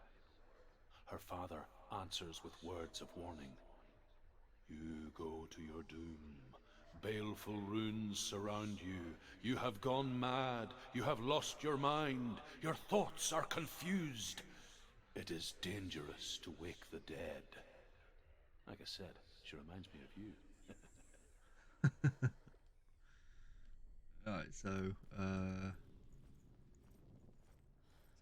Her father answers with words of warning. You go to your doom. Baleful runes surround you. You have gone mad. You have lost your mind. Your thoughts are confused. It is dangerous to wake the dead. Like I said, she reminds me of you. Alright, so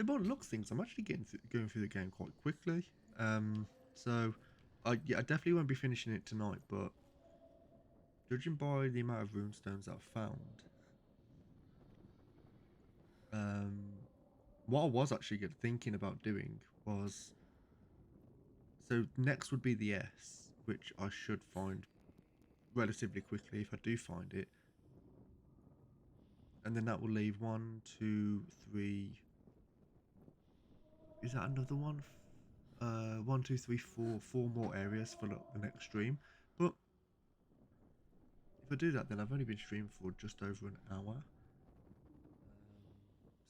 by the looks of things, I'm actually going through the game quite quickly. So I definitely won't be finishing it tonight, but judging by the amount of runestones that I've found, what I was actually thinking about doing was, so next would be the S, which I should find relatively quickly if I do find it, and then that will leave 1, 2, 3. Is that another one? 1, 2, 3, 4. 4 more areas for the next stream. But if I do that, then I've only been streaming for just over an hour.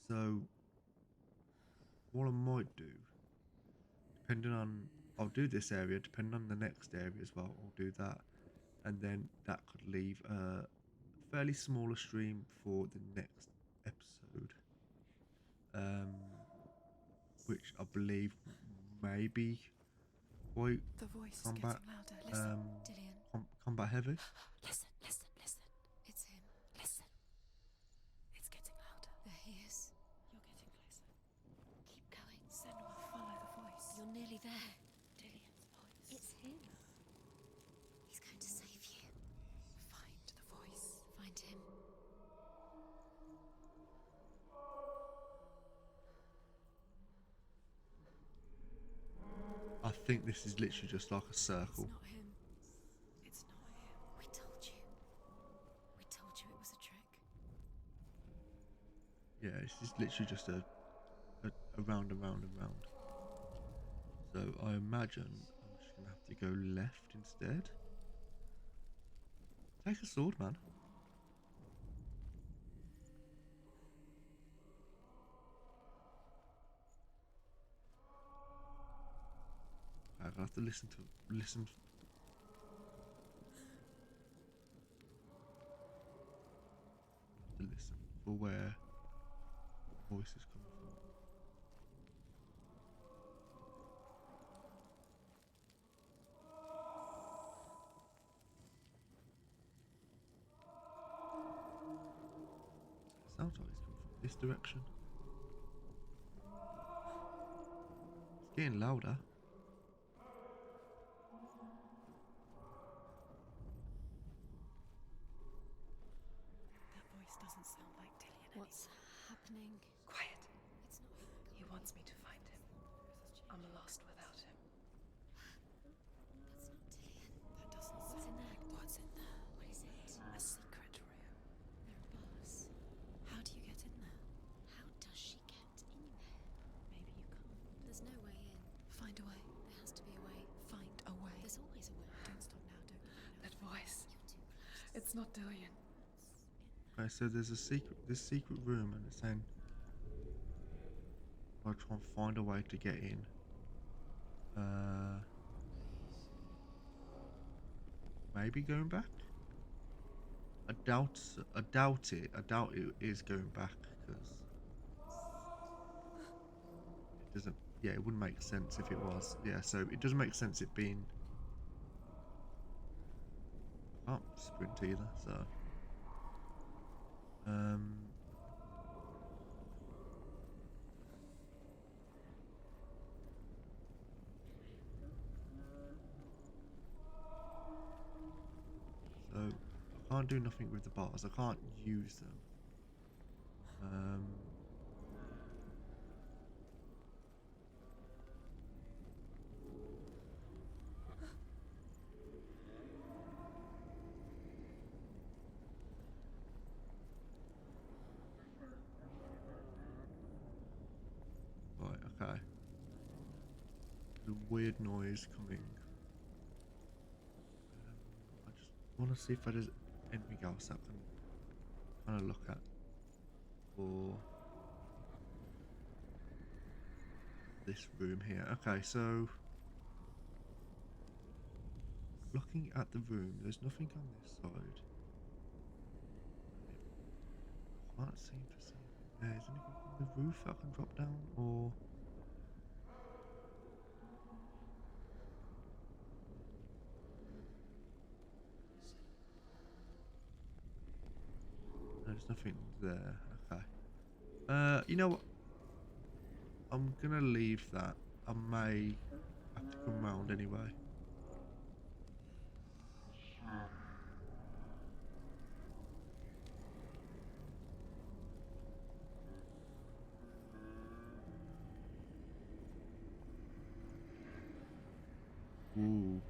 So what I might do, depending on, I'll do this area. Depending on the next area as well, I'll do that, and then that could leave a fairly smaller stream for the next episode. Which I believe maybe quite The voice is combat getting louder. Listen, Dillian. combat heavy. Listen, listen, listen. It's him. Listen. It's getting louder. There he is. You're getting closer. Keep going. Senua, follow the voice. You're nearly there. Dillian's voice. It's him. He's going to save you. Find the voice. Find him. I think this is literally just like a circle. It's not him. It's not him. We told you. We told you it was a trick. Yeah, it's just literally just a round and round and round. So I imagine I'm just gonna have to go left instead. Take a sword, man. I have to listen. For where the voice is coming from. It sounds like it's coming from this direction. It's getting louder. That voice doesn't sound like Dillian anymore. What's happening? Quiet. It's not him. He wants me to find him. I'm lost without him. That's not Dillian. That doesn't What's sound in there? like what's in there. What is it? A secret room. There are bars. How do you get in there? How does she get in there? Maybe you can't. There's no way in. Find a way. There has to be a way. Find a way. There's always a way. Don't stop now. Don't stop now. That voice. You're too close. It's not Dillian. Okay, so there's this secret room, and it's saying I'll try and find a way to get in. Maybe going back. I doubt it. I doubt it is going back because it doesn't. Yeah, it wouldn't make sense if it was. Yeah, so it doesn't make sense it being. I can't sprint either, so. So I can't do nothing with the bars. I can't use them. Right, okay. The weird noise coming. I just want to see if there's anything else I can kind of look at. for this room here. Okay, so looking at the room, there's nothing on this side. I can't seem to see anything there. Is anything on the roof that I can drop down, or there's nothing there? Okay. You know what? I'm gonna leave that. I may have to come round anyway. Ooh.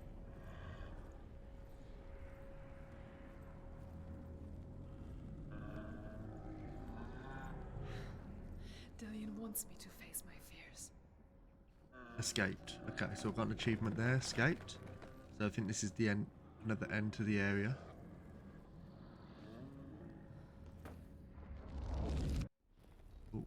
Dillian wants me to face my fears. Escaped. Okay, so I've got an achievement there. Escaped. So I think this is the end. Another end to the area. Ooh.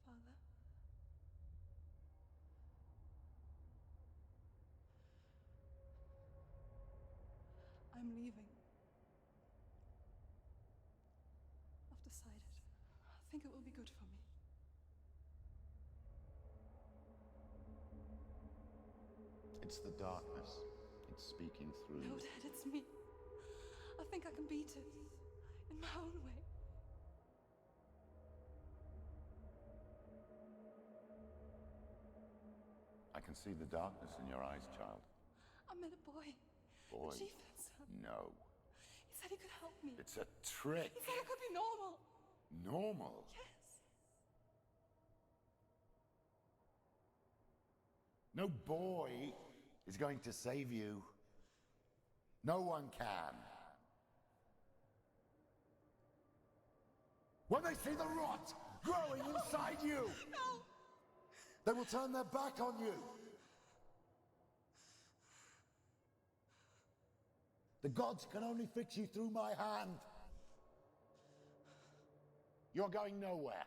Father? I'm leaving. I've decided. I think it will be good for me. It's the darkness. It's speaking through No, you. Dad, it's me. I think I can beat it. In my own way. I can see the darkness in your eyes, child. I met a boy. Boy. The chieftain's son. No. He said he could help me. It's a trick. He said I could be normal. Normal. Yes. No boy is going to save you. No one can. When they see the rot growing inside you, No. they will turn their back on you. The gods can only fix you through my hand. You're going nowhere.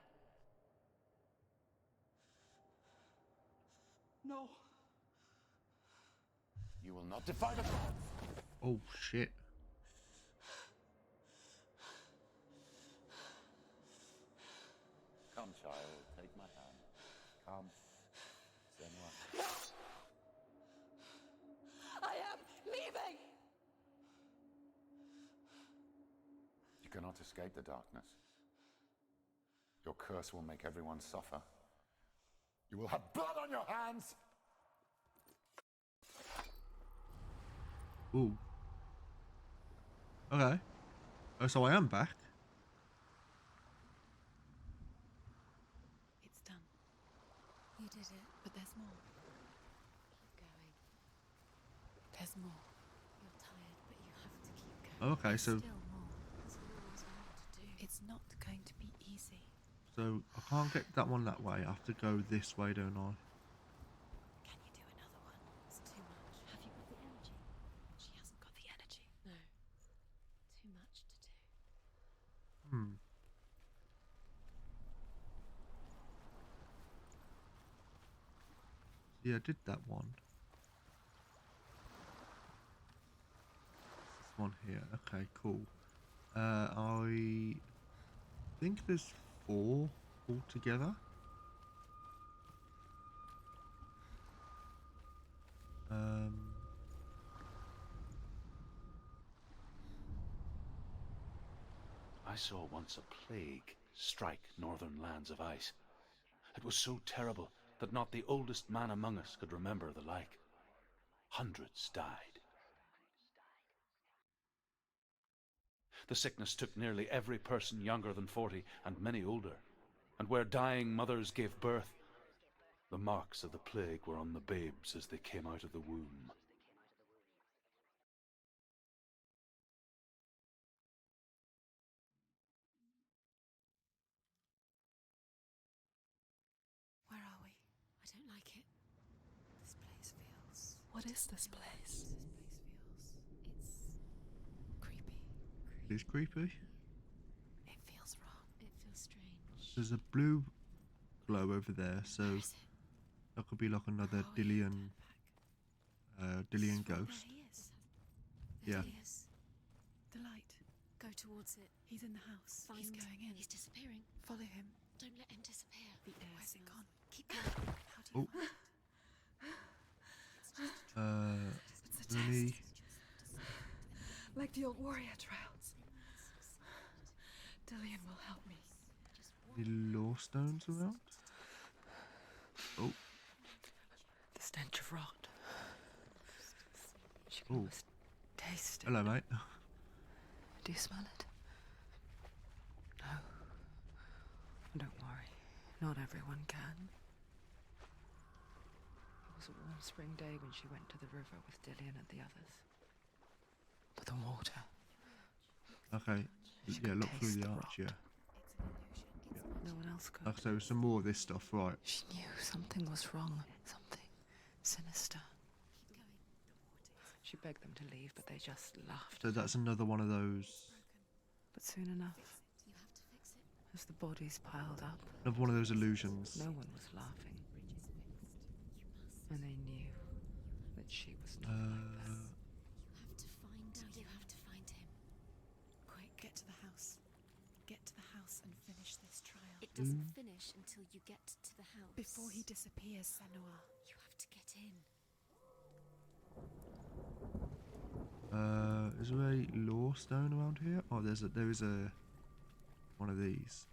No. You will not defy the gods. Oh shit. Come, child, take my hand. Come. Senua. I am leaving. You cannot escape the darkness. Your curse will make everyone suffer. You will have blood on your hands. Ooh. Okay. Oh, so I am back. It's done. You did it. But there's more. Keep going. There's more. You're tired, but you have to keep going. Okay, so Still more. There's always more to do. It's not going to be easy. so I can't get that one that way. I have to go this way, don't I? Can you do another one? It's too much. Have you got the energy? She hasn't got the energy. No. Too much to do. Hmm. Yeah, I did that one. This one here. Okay, cool. I think there's 4 altogether. I saw once a plague strike northern lands of ice. It was so terrible that not the oldest man among us could remember the like. Hundreds died. The sickness took nearly every person younger than 40 and many older. And where dying mothers gave birth, the marks of the plague were on the babes as they came out of the womb. Where are we? like it. This place feels... What is this place? This place feels... It's... creepy. It is creepy. It feels wrong. It feels strange. There's a blue glow over there, so Where is it? that could be like another Oh, Dillian, Dillian It's right ghost. There he is. Yeah. There he is. The light. Go towards it. He's in the house. He's going in. He's disappearing. Follow him. Don't let him disappear. The air Where's it smells. gone? Keep going. How do you Oh. find it? It's a Is there any test. Like the old warrior trials. Dillian will help me. lore stones around? Oh, The stench of rot. She Oh. can almost taste it. hello, mate. Do you smell it? No. Don't worry. Not everyone can. It was a warm spring day when she went to the river with Dillian and the others. But the water. Okay, She yeah, could look through taste the the arch, yeah. No one else could. Like, so some more of this stuff, right? She knew something was wrong. Something sinister. She begged them to leave, but they just laughed. So that's another one of those, But soon enough, as the bodies piled up, another one of those illusions. no one was laughing. And they knew that she was not like that. You have to find him. Quick, get to the house. Get to the house and finish this trial. It doesn't finish until you get to the house. Before he disappears, Senua. You have to get in. Is there a lore stone around here? Oh, there is a one of these.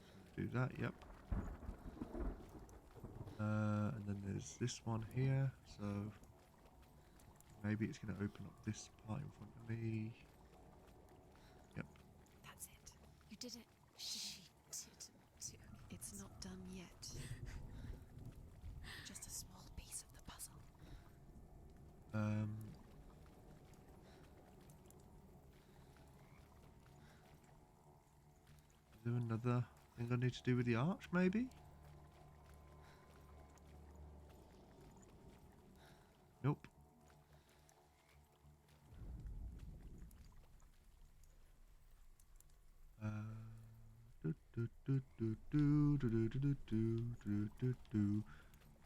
So, do that. Yep. And then there's this one here. So maybe it's going to open up this part in front of me. Yep. That's it. You did it. She didn't do it. It's not done yet. Just a small piece of the puzzle. Is there another thing I need to do with the arch, maybe? Nope. Do, do, do, do, do, do, do, do, do, do, do, do.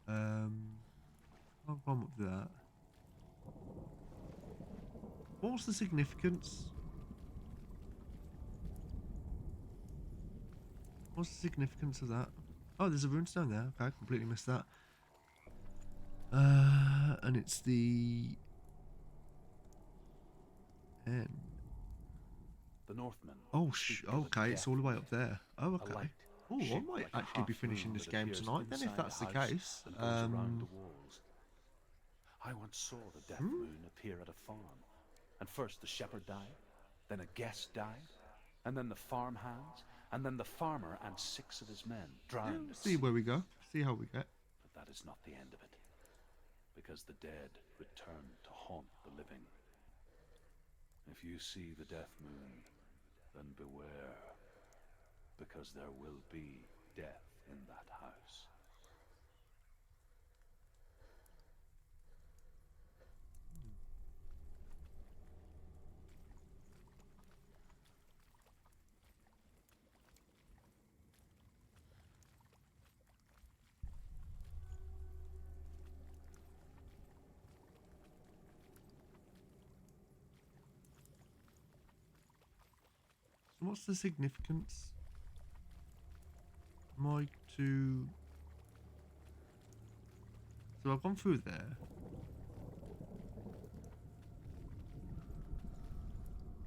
Can't come up with that. What's the significance? What's the significance of that? Oh, there's a runestone there. Okay, I completely missed that. And it's the end. The Northmen. Oh, speak of a okay, it's death all the way up there. Oh, a okay. light Oh, I shaped might like a actually be half finishing moon this that game appears tonight then, if inside that's the house case. and goes around the walls. I once saw the death moon appear at a farm, and first the shepherd died, then a guest died, and then the farm hands, and then the farmer and 6 of his men drowned. at See sea. where we go. See how we get. But that is not the end of it, because the dead return to haunt the living. If you see the death moon, then beware, because there will be death in that house. So what's the significance? Am I to... So I've gone through there.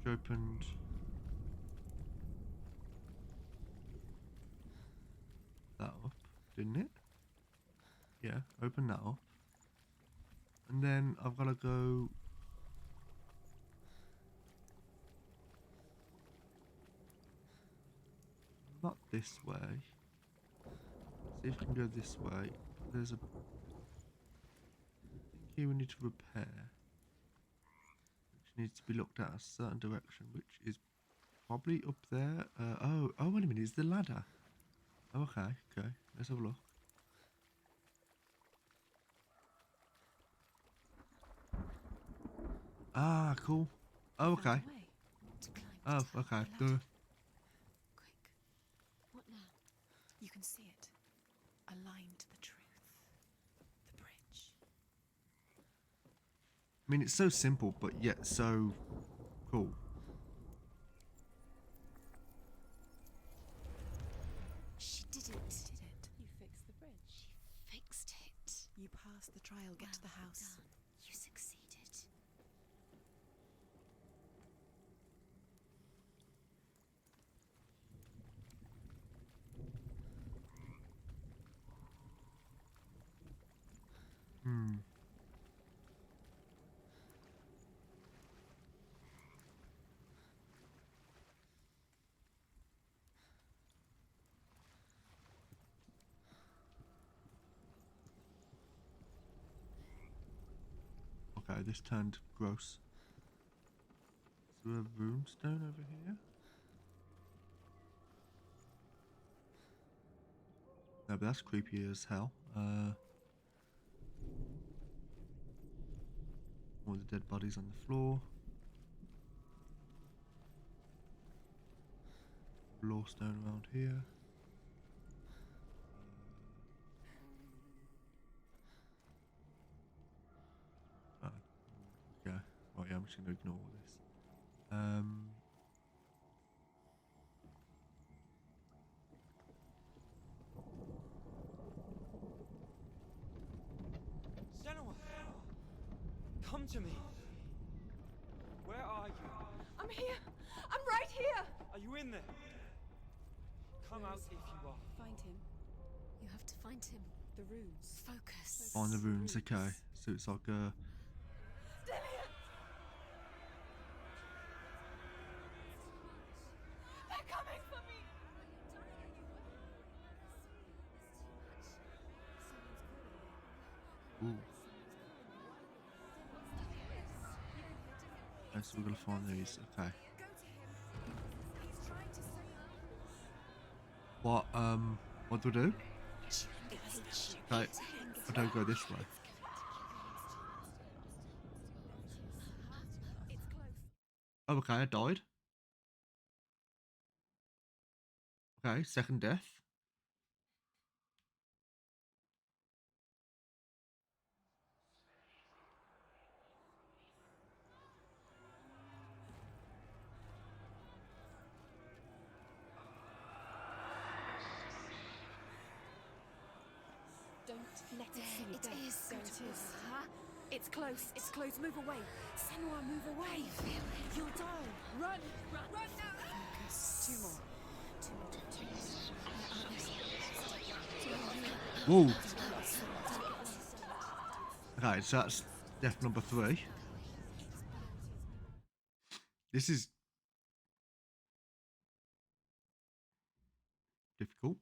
Which opened... that up, didn't it? Yeah, open that up. And then I've got to go... not this way. See if we can go this way. There's a... I think here we need to repair. Which needs to be looked at a certain direction, which is probably up there. Oh, wait a minute. Is the ladder? Oh, okay. Let's have a look. Ah, cool. Oh, Found a okay. way to climb Oh, to the top okay. of the ladder. Duh. Quick. What now? You can see it. A line to the truth. The bridge. I mean, it's so simple, but yet so cool. She did it. You fixed the bridge. She fixed it. You passed the trial. Get to the house. Done. You succeeded. Okay, this turned gross. Is there a runestone over here? No, but that's creepy as hell. All the dead bodies on the floor. Lawstone around here. Okay. Right, yeah, I'm just gonna ignore all this. Senua! Come to me! Where are you? I'm here. I'm right here. Are you in there? Come out if you are. Find him. You have to find him. The runes. Focus. On the runes, okay. So it's like a... Dillian! They're coming for me. Ooh. Okay, so we're gonna find these, okay. What do we do? Okay, I don't go this way. Oh, okay, I died. Okay, second death. Don't let it see you. It is. There it is. Huh? It's close. It's close. Move away. Senua, move away. You'll die. Run. Run now. Focus. Two more. Whoa. Okay, so that's death number 3. This is difficult.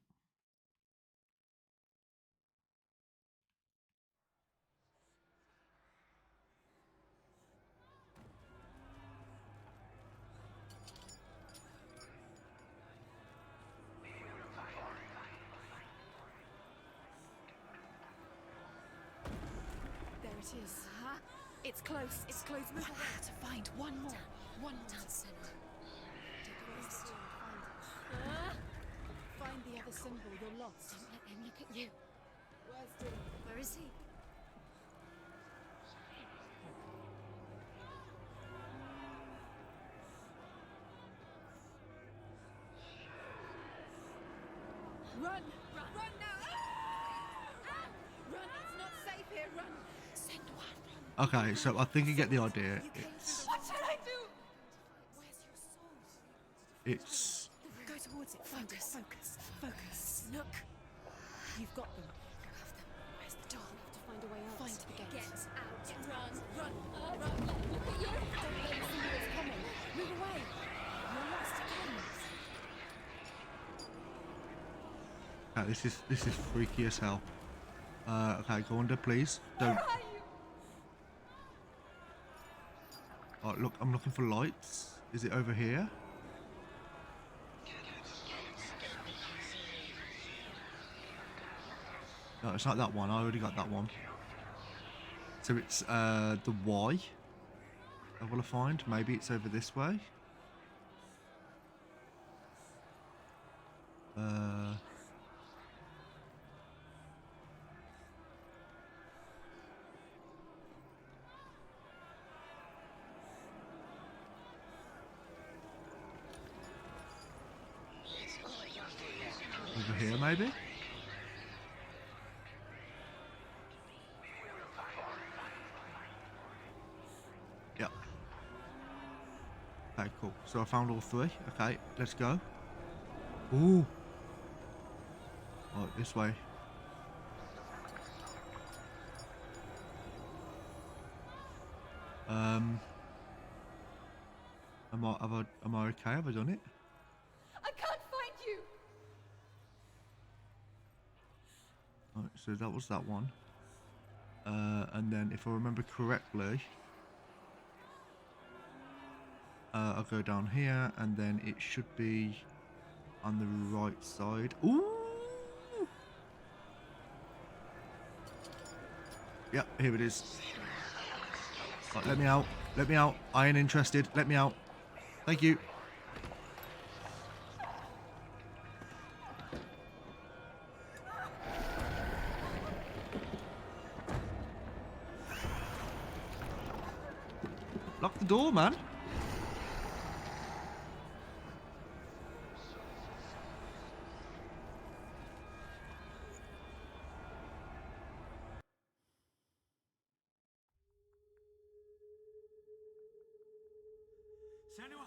There it is. Huh? It's close. It's close. Move away. To find one more. One more. Senua. Take a rest. Find the other symbol. You're lost. Don't let him look at you. Where's Dylan? Where is he? Run! Run now! Run! It's not safe here. Run! Senua, run! Okay, so I think you get the idea. It's What should I do? Where's your sword? it's Go towards it. Focus. Focus. Look. You've got them. You have them. Where's the door? You have to find a way out. Find the gate. Get out. Run. Run. Look at you. Don't let them see what's coming. Move away. You're lost again. okay, this is freaky as hell. Okay, go under, please. Don't. Where are you? Oh, look, I'm looking for lights. Is it over here? Oh, it's not that one. I already got that one. So it's the Y. I will find. Maybe it's over this way. Over here, maybe? Yeah. Okay, cool. So I found all three. Okay, let's go. Ooh. Right, this way. Am I okay? Have I done it? I can't find you! Right, so that was that one. And then if I remember correctly, I'll go down here and then it should be on the right side. Ooh! Yep, here it is. Right, let me out. Let me out. I ain't interested. Let me out. Thank you. Lock the door, man. Senua!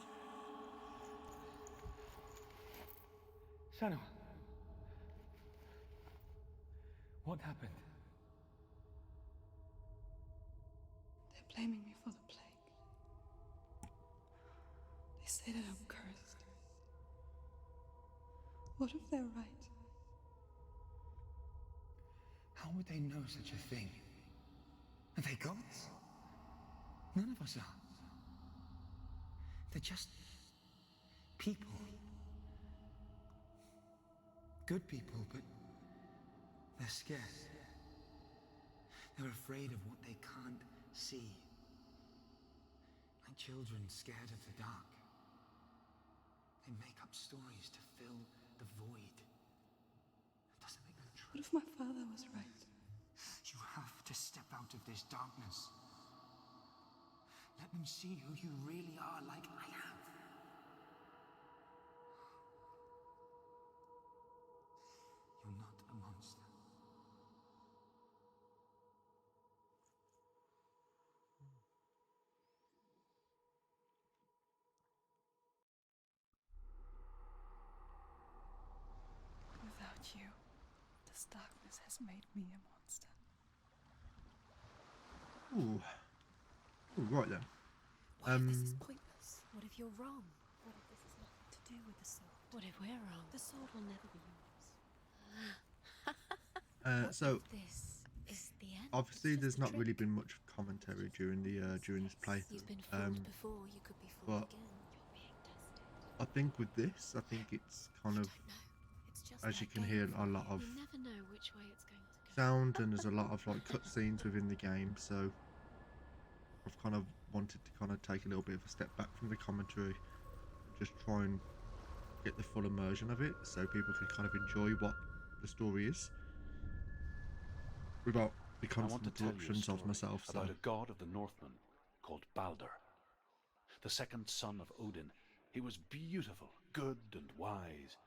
Senua! What happened? They're blaming me for the plague. They say that I'm cursed. What if they're right? How would they know such a thing? Are they gods? None of us are. They're just people. Good people, but they're scared. They're afraid of what they can't see. Like children scared of the dark. They make up stories to fill the void. It doesn't make them true. What if my father was right? You have to step out of this darkness. Let them see who you really are, like I have. You're not a monster. Without you, this darkness has made me a monster. Ooh. Ooh, right then. What if this is pointless? What if you're wrong? What if this has nothing to do with the sword? What if we're wrong? The sword will never be yours. So This is the end. obviously It's there's just a not really trick. been much commentary during the during this playthrough. You've been fooled before, you could be fooled but again. You're being tested. I think with this, I think it's kind of, Don't know. It's just as you their can game hear, for a you. lot of You never know which way it's going to go. sound, and there's a lot of like cutscenes within the game. So I've kind of wanted to kind of take a little bit of a step back from the commentary and just try and get the full immersion of it, so people can kind of enjoy what the story is without the I want to constant tell you a interruptions of story myself. So about a god of the Northmen called Balder, the second son of Odin. He was beautiful, good, and wise.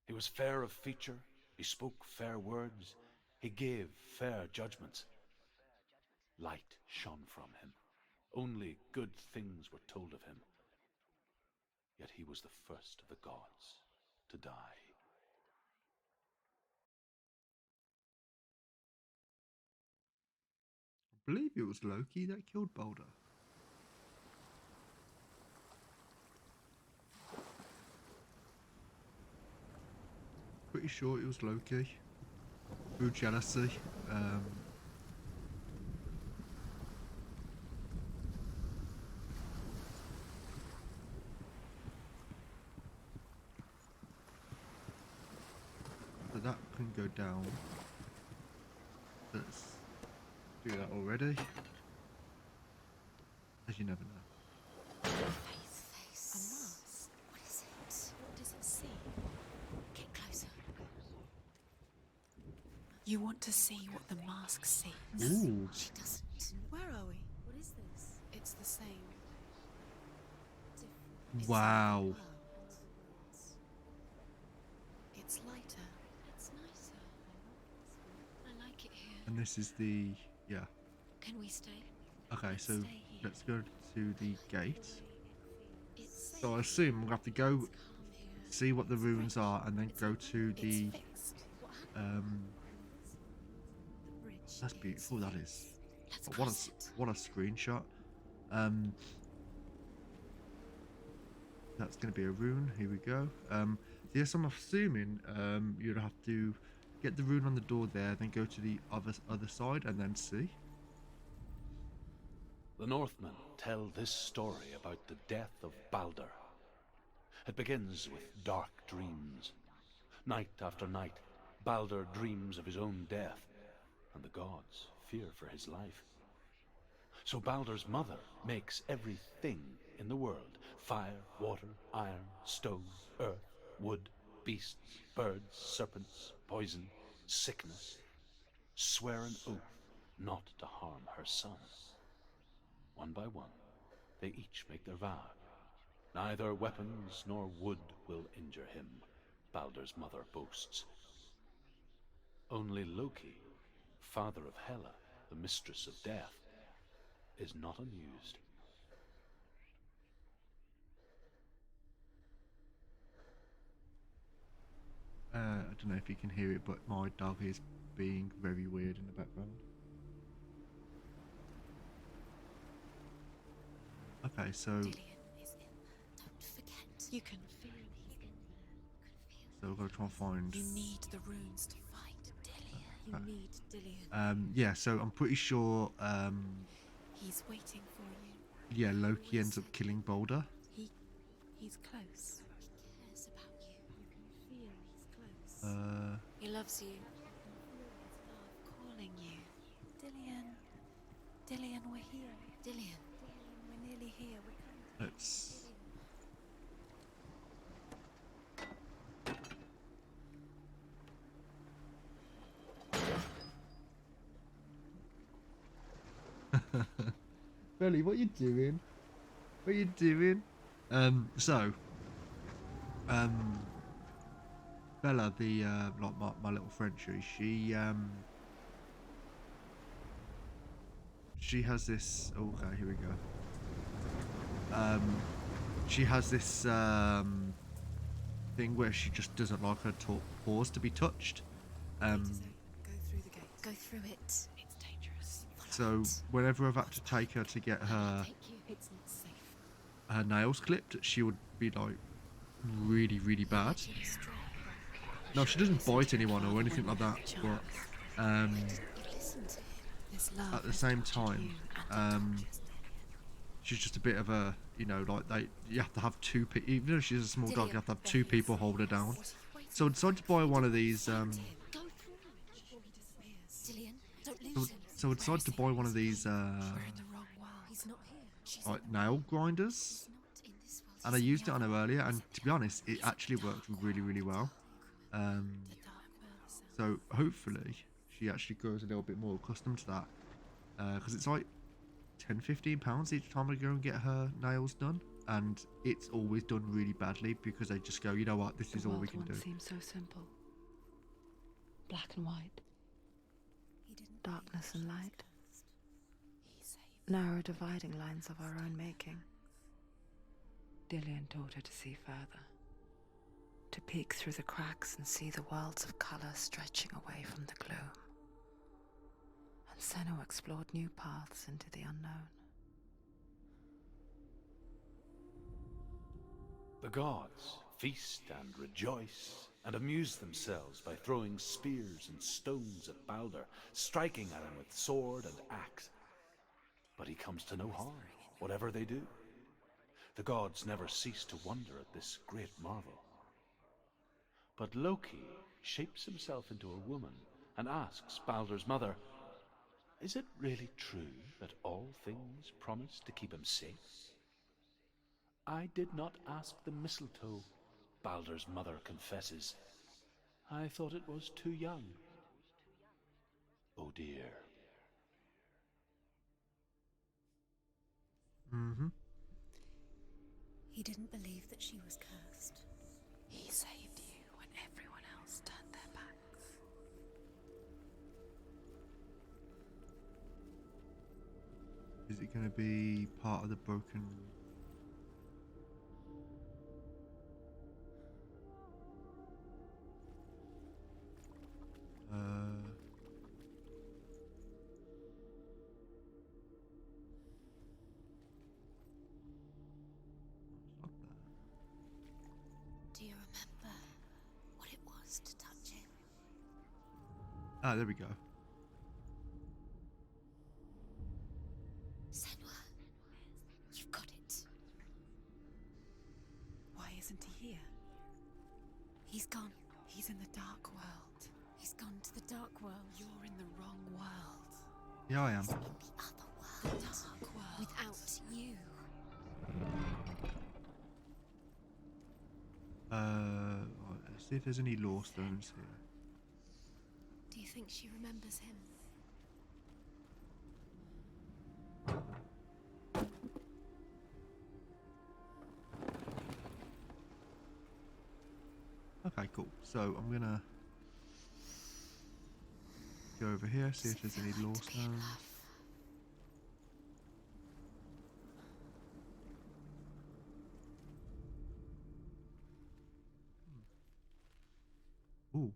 He was fair of feature, he spoke fair words, he gave fair judgments. Light shone from him. Only good things were told of him. Yet he was the first of the gods to die. I believe it was Loki that killed Balder. Pretty sure it was Loki. Through jealousy. that can go down. Let's do that already. As you never know. Face. A mask. What is it? What does it see? Get closer. You want to see what the mask sees? Ooh. She doesn't. Where are we? What is this? It's the same. Different. It's Wow. like the world. It's lighter. It's nicer. I like it here. And this is the yeah. Can we stay? Okay, so Stay here. let's go to the gate. It's So I assume we'll have to go calm here. see what the runes are and then go to the It's fixed. What happened? The bridge. that's beautiful, that is. Let's What cross it. what a screenshot. That's going to be a rune. Here we go. Yes, I'm assuming you'd have to get the rune on the door there, then go to the other side, and then see. The Northmen tell this story about the death of Balder. It begins with dark dreams. Night after night, Balder dreams of his own death, and the gods fear for his life. So Balder's mother makes everything in the world: fire, water, iron, stone, earth, wood, beasts, birds, serpents, poison, sickness, swear an oath not to harm her son. One by one, they each make their vow. Neither weapons nor wood will injure him, Balder's mother boasts. Only Loki, father of Hela, the mistress of death, is not amused. I don't know if you can hear it, but my dog is being very weird in the background. Okay, so Dillion is in there. Don't forget. You can feel He's in there. we're gonna try and find. You need the runes to fight Dillion. Okay. You need Dillion. Yeah, so I'm pretty sure. He's waiting for you. Yeah, Loki ends up killing Balder. He's close. He cares about you. You can feel he's close. He loves you. Love calling you. Dillion. Dillion, we're here. Dillion. We're nearly here. We're coming. Let's. Belly, what you doing? What you doing? Bella, the like my little Frenchie, she has this. Okay, here we go. She has this thing where she just doesn't like her paws to be touched. Go through the gate. Go through it. It's dangerous. So whenever I've had to take her to get her Take you. It's not safe. her nails clipped, she would be like really, really bad. She's strong. No, she doesn't bite anyone or anything like that. But You listen to him. This love at the has same captured time, you and the she's just a bit of a, you know, like you have to have two people. Even though she's a small dog, you have to have two people hold her down. So I decided to buy one of these. Go through him before he disappears. Dillion, don't lose him. So I decided to buy one of these We're in the wrong world. He's not here. She's like nail grinders, not in this world. and I used it on her earlier, and to be honest, it actually worked really, really well. The dark world is So hopefully she actually grows a little bit more accustomed to that, because it's like £10-15 each time I go and get her nails done, and it's always done really badly because they just go, you know what, this is all we can do. seems so simple. Black and white. He didn't Darkness and light. He saved. Narrow dividing lines of our own making. Dillion taught her to see further. To peek through the cracks and see the worlds of colour stretching away from the gloom. And Senua explored new paths into the unknown. The gods feast and rejoice and amuse themselves by throwing spears and stones at Balder, striking at him with sword and axe. But he comes to no harm, whatever they do. The gods never cease to wonder at this great marvel. But Loki shapes himself into a woman and asks Baldur's mother, "Is it really true that all things promise to keep him safe?" "I did not ask the mistletoe," Baldur's mother confesses. "I thought it was too young." Oh dear. Mm-hmm. He didn't believe that she was cursed. He saved you when everyone else turned their backs. Is it going to be part of the broken... Not that. Do you remember what it was to touch him? Ah, there we go. Senua, you've got it. Why isn't he here? He's gone. He's in the dark world. He's gone to the dark world. You're in the wrong world. Yeah, I am. He's in the other world. The dark world. Without you. Let's see if there's any lore stones here. Do you think she remembers him? Okay, cool. So I'm gonna go over here, see if there's any lore stones. Ooh.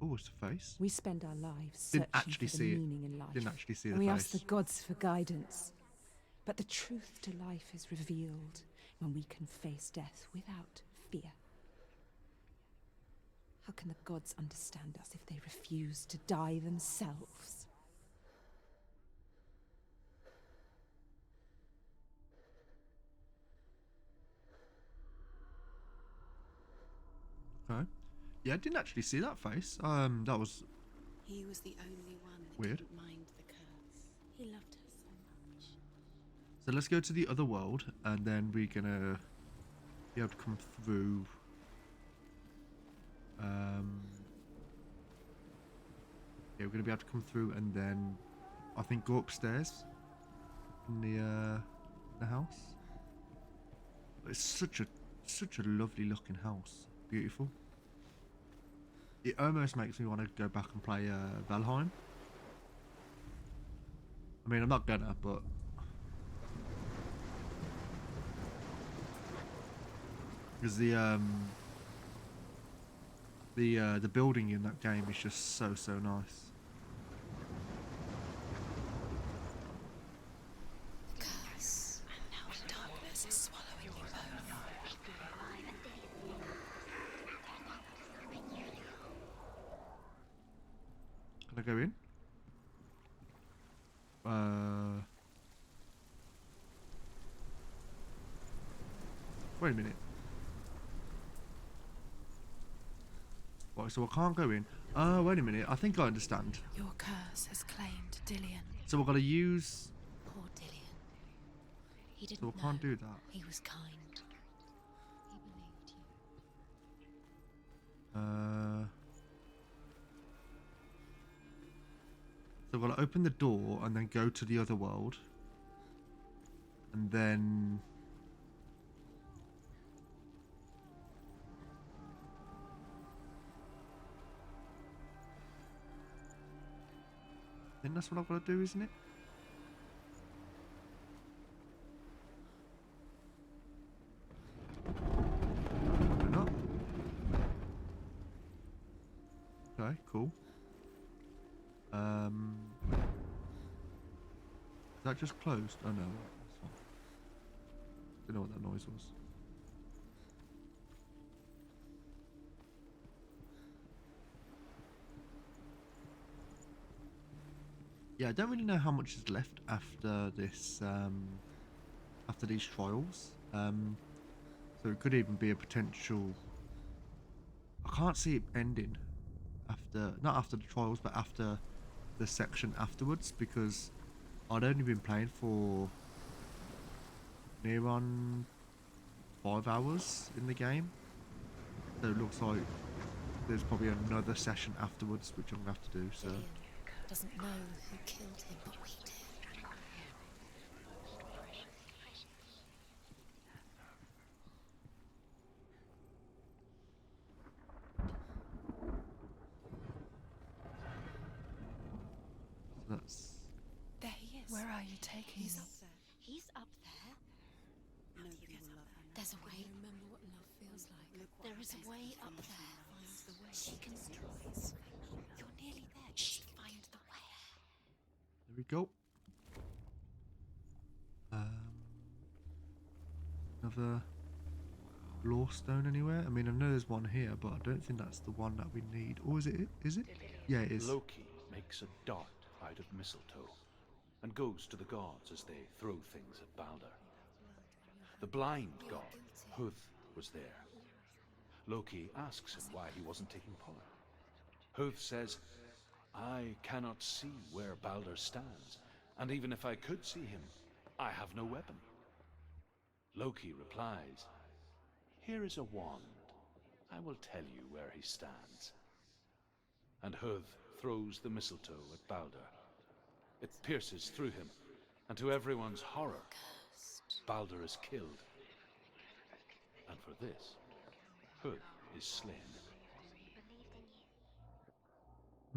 Oh, it's a face. We spend our lives Didn't searching actually for see the it. meaning in life. Didn't actually see and the we ask face. the gods for guidance. But the truth to life is revealed when we can face death without fear. How can the gods understand us if they refuse to die themselves? Okay. Yeah, I didn't actually see that face. That was He was the only one that Weird. didn't mind the curse. He loved her so much. so. Let's go to the other world, and then we're gonna be able to come through. Yeah, we're gonna be able to come through, and then I think go upstairs in the house. It's such a lovely looking house. Beautiful. It almost makes me want to go back and play Valheim. I mean, I'm not gonna, but because the building in that game is just so nice. Curse. And now the darkness is swallowing you both. Can I go in? Wait a minute. Right, so I can't go in. Oh, wait a minute. I think I understand. Your curse has claimed Dillian. So we've got to use... Poor Dillian. He didn't So I can't know. do that. He was kind. He believed you. So we've got to open the door and then go to the other world. And then... I think that's what I've got to do, isn't it? Why not? Okay, cool. Is that just closed? Oh no, that's fine. Don't know what that noise was. Yeah, I don't really know how much is left after this, after these trials. So it could even be a potential I can't see it ending after, not after the trials, but after the section afterwards, because I'd only been playing for near on 5 hours in the game, so it looks like there's probably another session afterwards which I'm gonna have to do. So Gideon doesn't know who killed him, but we do. that's There he is. Where are you taking He's me? up there. He's up there. Nobody will love her now. There's a way. Remember what love feels like. There is a way up there. She can rise. You're nearly there. Just find the way. there we go. Another law stone anywhere? I mean, I know there's one here, but I don't think that's the one that we need. Or is it? Is it? Yeah, it is. Loki makes a dart out of mistletoe and goes to the gods as they throw things at Balder. The blind god, Huth, was there. Loki asks him why he wasn't taking part. Huth says, I cannot see where Balder stands, and even if I could see him, I have no weapon. Loki replies, here is a wand. I will tell you where he stands. And Huth throws the mistletoe at Balder. It pierces through him, and to everyone's horror, Balder is killed. And for this, Huth is slain.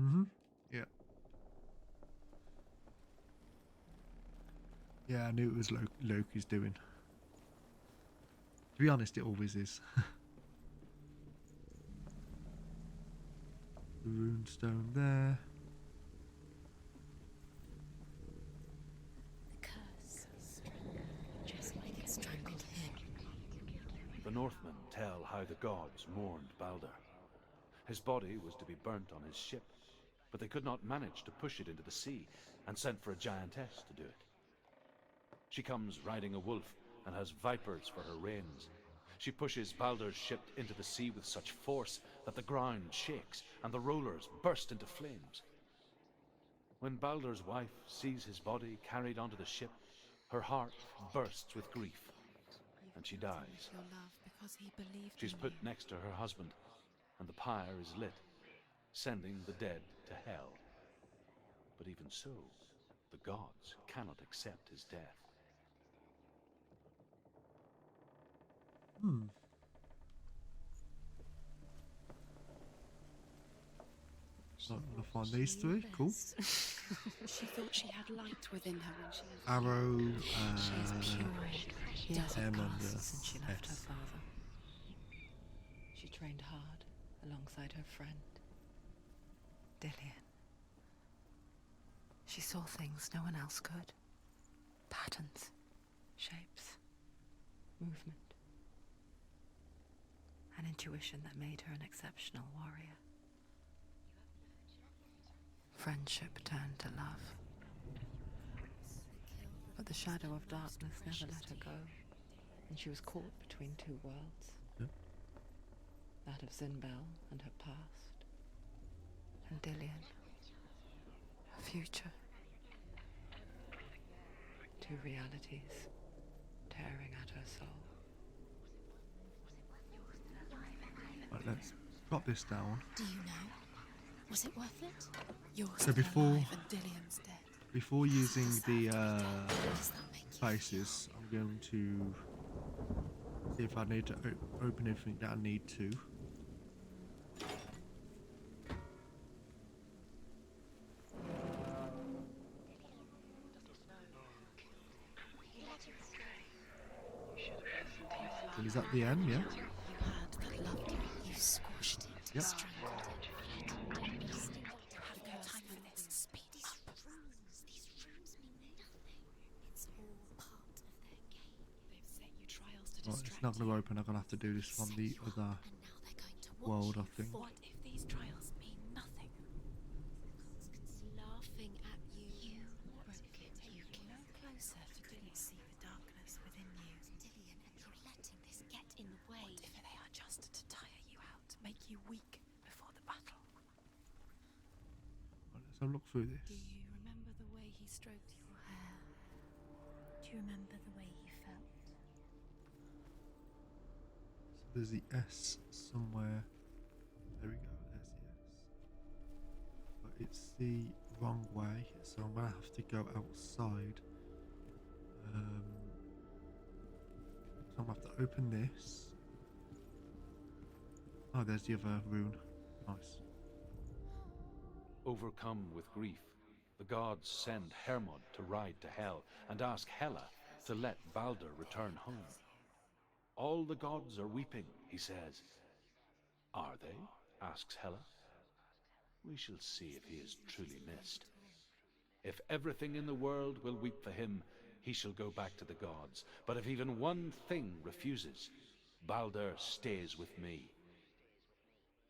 Mm-hmm. Yeah. Yeah, I knew it was Loki's doing. To be honest, it always is. The rune stone there. The curse. Just like it strangled him. The Northmen tell how the gods mourned Balder. His body was to be burnt on his ship, but they could not manage to push it into the sea and sent for a giantess to do it. She comes riding a wolf and has vipers for her reins. She pushes Balder's ship into the sea with such force that the ground shakes and the rollers burst into flames. When Balder's wife sees his body carried onto the ship, her heart bursts with grief, and she dies. Your love because he believed She's in put you. next to her husband, and the pyre is lit, sending the dead to hell. But even so, the gods cannot accept his death. Hmm. Not gonna find these three. Cool. She thought she had light within her when she was Arrow, She's pure. He hasn't M and passed since she left her S. father. She trained hard alongside her friend, Dillian. She saw things no one else could. Patterns, shapes, movement. An intuition that made her an exceptional warrior. Friendship turned to love. But the shadow of darkness never let her go, and she was caught between two worlds. Yep. That of Zinbel and her past, and Dillian, her future. Two realities tearing at her soul. Right, let's drop this down. Do you know? Was it worth it? You're So still before- alive and Dillian's dead. Before using the Does that make you faces, I'm going to see if I need to open everything that I need to. So is that the end? Yeah. you had that loved you? You squashed it, Yep. strangled it. You have no time for this. Speed up. These runes mean nothing. It's all part of their game. They've set you trials to Right, distract it's not going you. to open. I'm going to have to do this from the Set you other up, and now they're going to watch world, I you think. What if these trials mean nothing? laughing at you. You No closer to Dillian. See the darkness within you. Dillian, and you're letting this get in the way. What if they are just to tire you out, make you weak So look through Do this. you remember the way he stroked your hair? Do you remember the way he felt? So there's the S somewhere. There we go. There's the S. But it's the wrong way, so I'm gonna have to go outside. So I'm gonna have to open this. Oh, there's the other rune. Nice. Overcome with grief, the gods send Hermod to ride to Hell and ask Hela to let Balder return home. All the gods are weeping, he says. Are they? Asks Hela. We shall see if he is truly missed. If everything in the world will weep for him, he shall go back to the gods. But if even one thing refuses, Balder stays with me.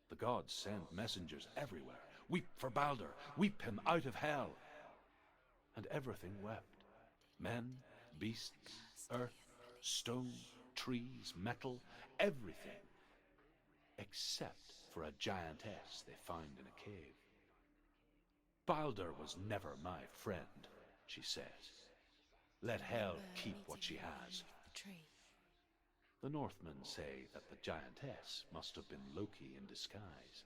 The gods send messengers everywhere. Weep for Balder, weep him out of Hell. And everything wept. Men, beasts, earth, stone, trees, metal, everything. Except for a giantess they find in a cave. Balder was never my friend, she says. Let Hel keep what she has. The Northmen say that the giantess must have been Loki in disguise.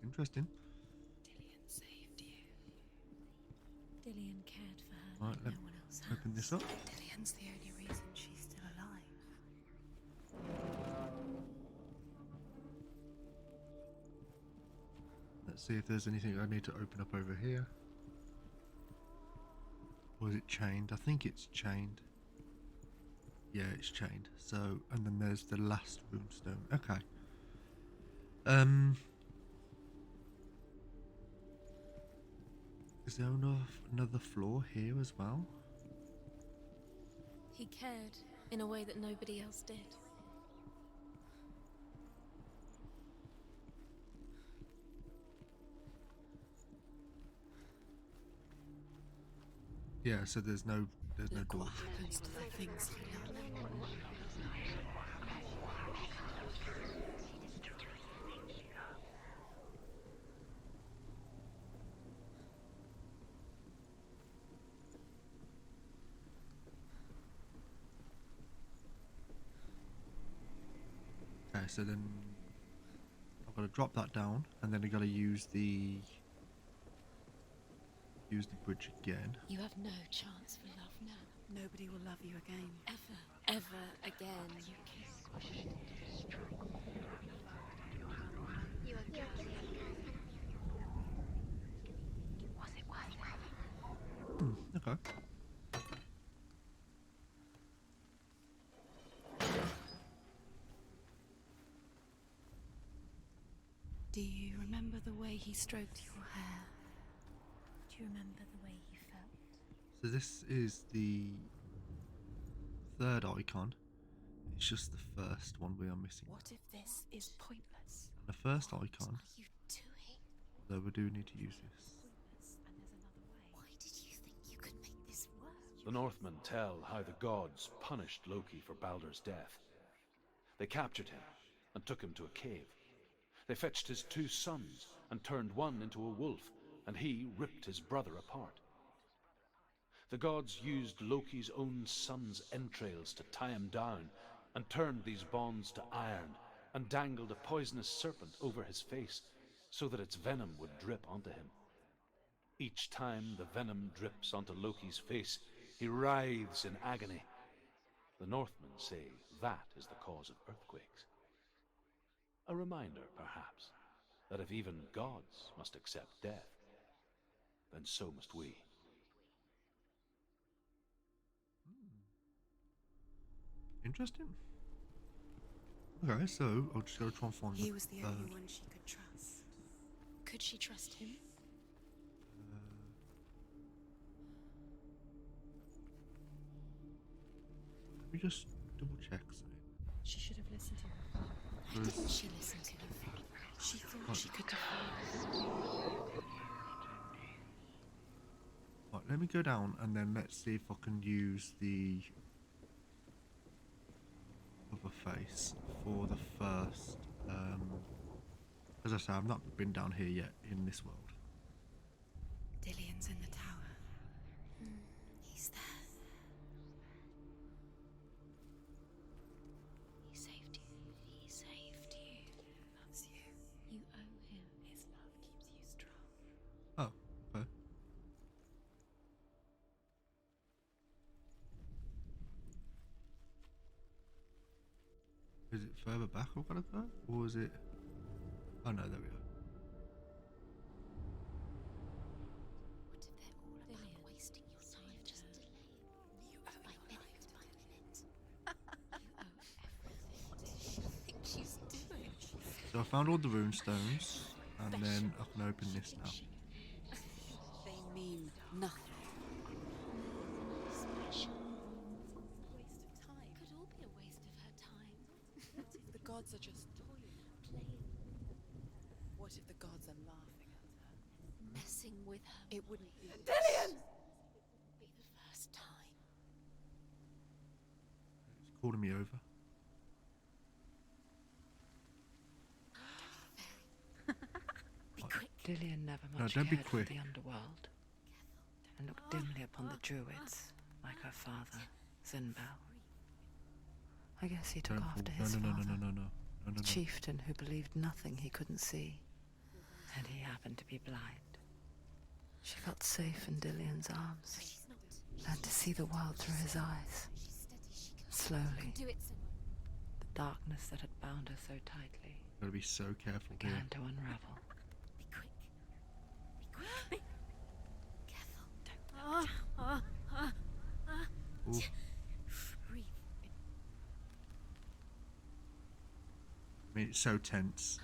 Interesting. Dillian saved you. Dillian cared for her Right, like no one else has. open this up. Dillian's the only reason she's still alive. Let's see if there's anything I need to open up over here. Or is it chained? I think it's chained. Yeah, it's chained. So, and then there's the last runestone. Okay. Is there another floor here as well? He cared in a way that nobody else did. Yeah, so there's no Look door. what happens to the things you love. Okay, so then I've got to drop that down, and then I've got to use the bridge again. You have no chance for love now. Nobody will love you again. Ever again. Okay. Do you remember the way he stroked your hair? Do you remember the way he felt? So this is the third icon. It's just the first one we are missing. What if this is pointless? And the first icon, What are you doing? though we do need to use this. Why did you think you could make this work? The Northmen tell how the gods punished Loki for Balder's death. They captured him and took him to a cave. They fetched his 2 sons and turned one into a wolf, and he ripped his brother apart. The gods used Loki's own son's entrails to tie him down and turned these bonds to iron and dangled a poisonous serpent over his face so that its venom would drip onto him. Each time the venom drips onto Loki's face, he writhes in agony. The Northmen say that is the cause of earthquakes. A reminder, perhaps, that if even gods must accept death, then so must we. Interesting. Okay, so I'll just go try and find He the was the third. only one she could trust. Could she trust him? Let me just double check something. She should have listened to him. Why didn't she listen to him? She thought she could defeat him. Right, let me go down and then let's see if I can use the other face for the first. As I say, I've not been down here yet in this world. Dillian's in the tower. He's there. He saved you. He saved you. He loves you. You owe him. His love keeps you strong. Oh, okay. Is it further back I've got to go? Or is it... Oh no, there we go. What if they're all about wasting your time just delaying? You owe by minute by minute. You owe everything. What does she think she's doing? So I found all the rune stones, and then I can open this now. They mean nothing. Special. Waste of time. Could all be a waste of her time. What if The gods are just toying, playing, What if the gods are laughing at her? messing with her? It wouldn't be. Dillian! Be the first time. It's calling me over. Be quick. Dillian never No, much don't be cared quick. for the underworld, and looked dimly upon the druids, like her father, Zinbel. I guess he took Don't after fall. his No, father, no. the chieftain who believed nothing he couldn't see, and he happened to be blind. She felt safe in Dillian's arms, She's not. learned to see the world through his eyes. She's steady. She can Slowly, do it, Senua. the darkness that had bound her so tightly Gotta be so careful here. began to unravel. Be quick. Be quick. Careful. Ooh. Breathe. I mean, it's so tense.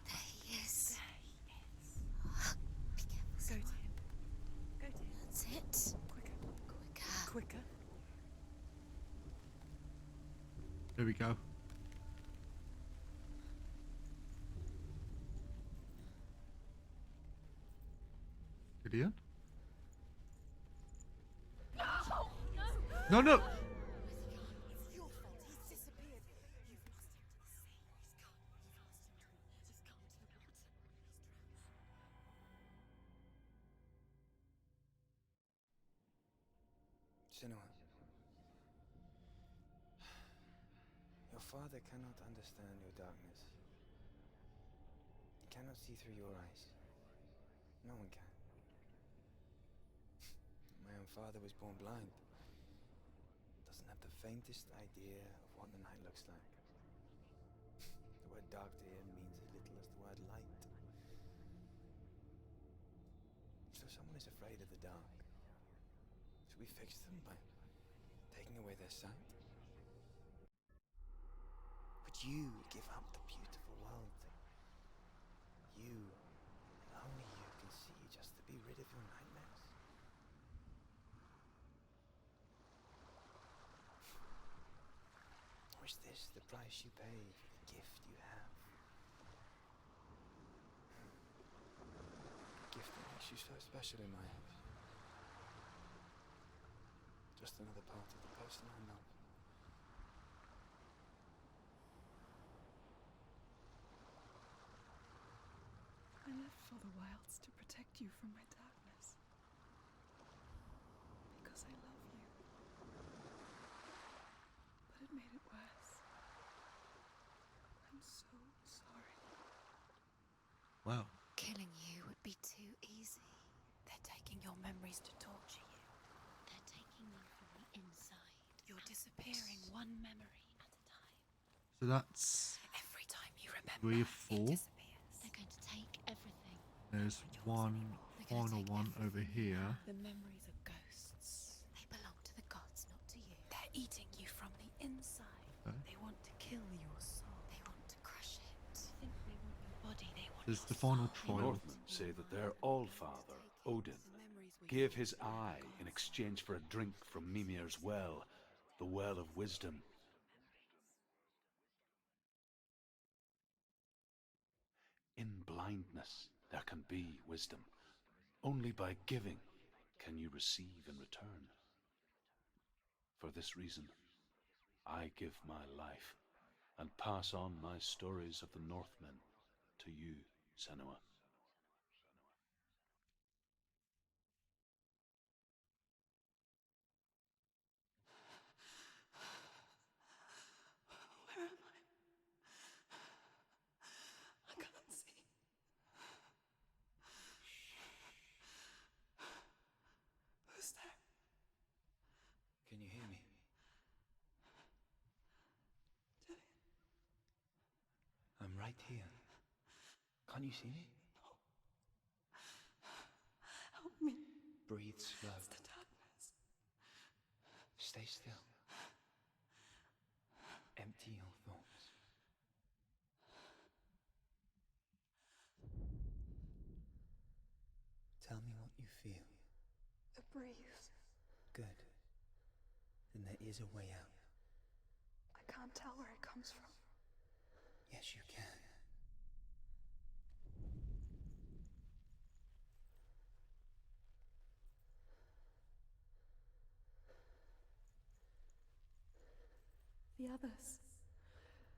There he is. Be careful. Go to Senua. him. Go to him. That's it. Quicker. Quicker. Quicker. There we go. Gideon? No, no! It's your fault. He's disappeared. You've lost him to the sea. He's gone. You've lost him to the... Just come to the water. Senua, your father cannot understand your darkness. He cannot see through your eyes. No one can. My own father was born blind. Doesn't have the faintest idea of what the night looks like. The word dark to him means as little as the word light. So someone is afraid of the dark. Should we fix them by taking away their sight? Would you give up the beautiful world that you, and only you, can see just to be rid of your nightmares? Or is this the price you pay for the gift you have? A gift that makes you so special in my eyes. Just another part of the person I love. I lived for the wilds to protect you from my darkness. Because I love you. But it made it worse. I'm so sorry. Wow. Killing you would be too easy. They're taking your memories to torture you. They're taking you from the inside. You're disappearing one memory at a time. So that's Every time you remember, 3 of it 4. disappears. They're going to take everything. There's one final one over here. The memories are ghosts. They belong to the gods, not to you. They're eating you from the inside. Okay. They want to kill your soul. They want to crush it. I think they want your body. They want There's your the final soul. trial. Northmen say that their all-father, Odin, gave his eye in exchange for a drink from Mimir's well, the Well of Wisdom. In blindness, there can be wisdom. Only by giving can you receive in return. For this reason, I give my life and pass on my stories of the Northmen to you, Senua. Where am I? I can't see. Who's there? Can you hear me? I'm right here. Can't you see me? Help me. Breathe slow. It's the darkness. Stay still. Empty your thoughts. Tell me what you feel. The breeze. Good. Then there is a way out. I can't tell where it comes from. Yes, you can. The others.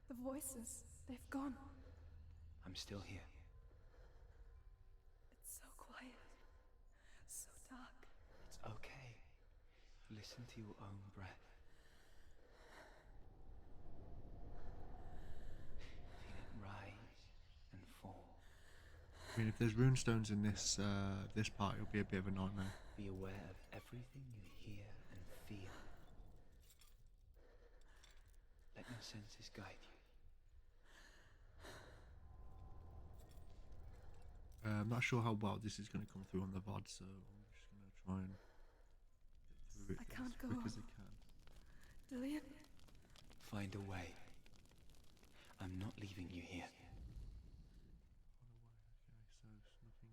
The voices. They've gone. I'm still here. It's so quiet. So dark. It's okay. Listen to your own breath. Feel it rise and fall. I mean, if there's runestones in this this part, it'll be a bit of a nightmare. Be aware of everything you hear and feel. Let your senses guide you. I'm not sure how well this is going to come through on the VOD, so I'm just going to try and get through it I can't as go quick on. as I can. Dillian? Find a way. I'm not leaving you here. Okay, so there's nothing here. There's a...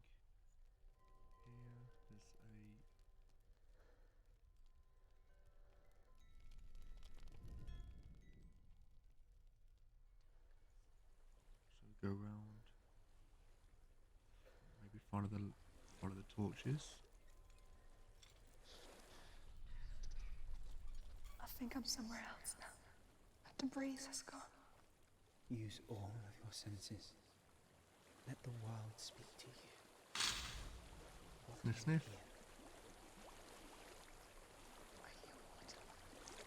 So go around. Maybe follow the torches. I think I'm somewhere else now. The breeze has gone. Use all of your senses. Let the world speak to you. What Sniff, do you sniff. hear? I hear water.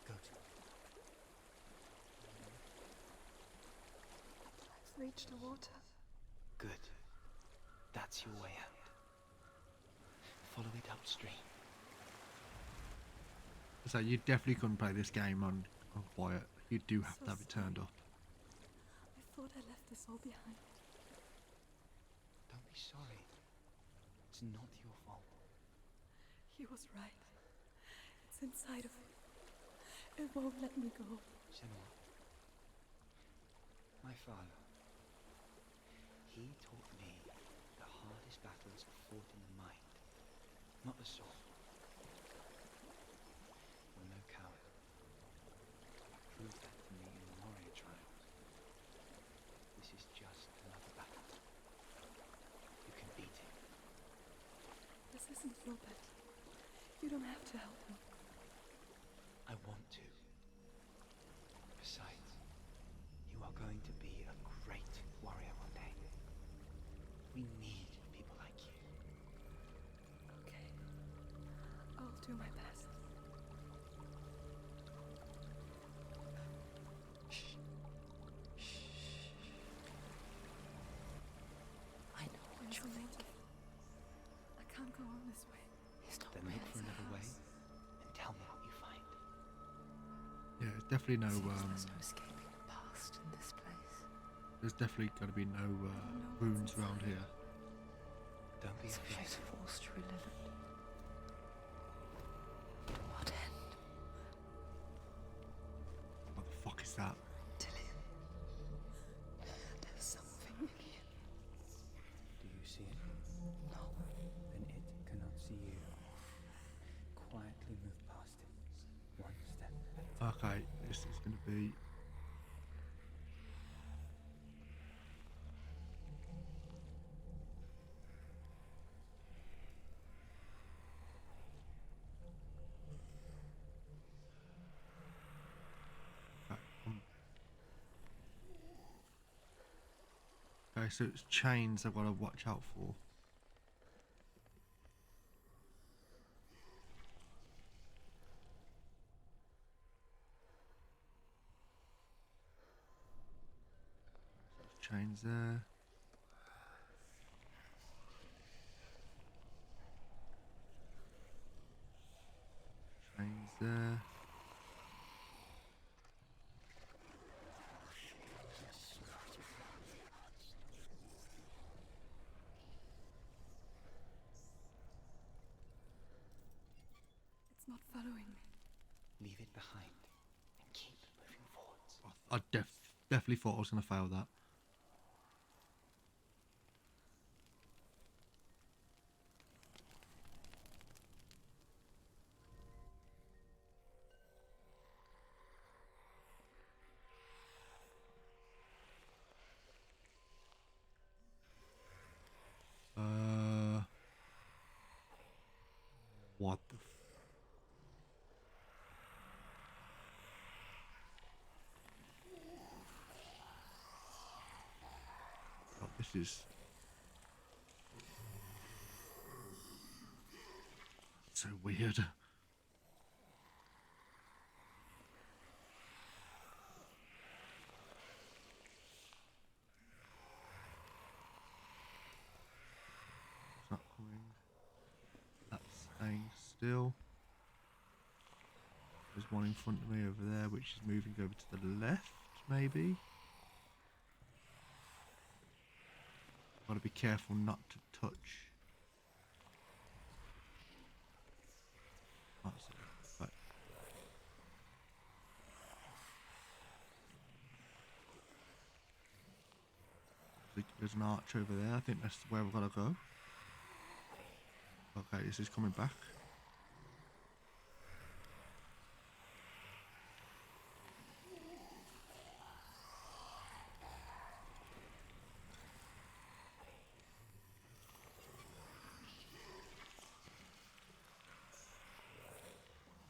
Go to it. I've reached the water. Good. That's your way out. Follow it upstream. So you definitely couldn't play this game on quiet. You do have to have it turned up. I thought I left this all behind. Don't be sorry. It's not your fault. He was right. It's inside of me. It won't let me go. Senua. My father. He taught me the hardest battles are fought in the mind, not the sword. You're no coward. Prove that to me in the warrior trials. This is just another battle. You can beat it. This isn't your bet. You don't have to help me. I want to. Besides, you are going to be a great warrior one day. We need people like you. Okay. I'll do my best. I know what It's you're a thinking. I can't go on this way. He's not Then really look for another way house. and tell me what you find. Yeah, it's definitely no. Seems there's no escaping the past in this place. There's definitely going to be no runes around here. Don't be So afraid. she's forced to relive it. What end? What the fuck is that? Dillian. There's something here. Do you see it? No. Then it cannot see you. Quietly move past it. One step at a time. Okay, this is going to be... Okay, Okay, so it's chains I've got to watch out for. Chains there. Chains there. It's not following me. Leave it behind and keep moving forwards. I definitely thought I was going to fail that. What the oh, this is so weird. It's not coming. That's staying still. There's one in front of me over there, which is moving over to the left, maybe. Gotta be careful not to touch. That's it. Right. There's an arch over there. I think that's where we've got to go. Okay, this is coming back.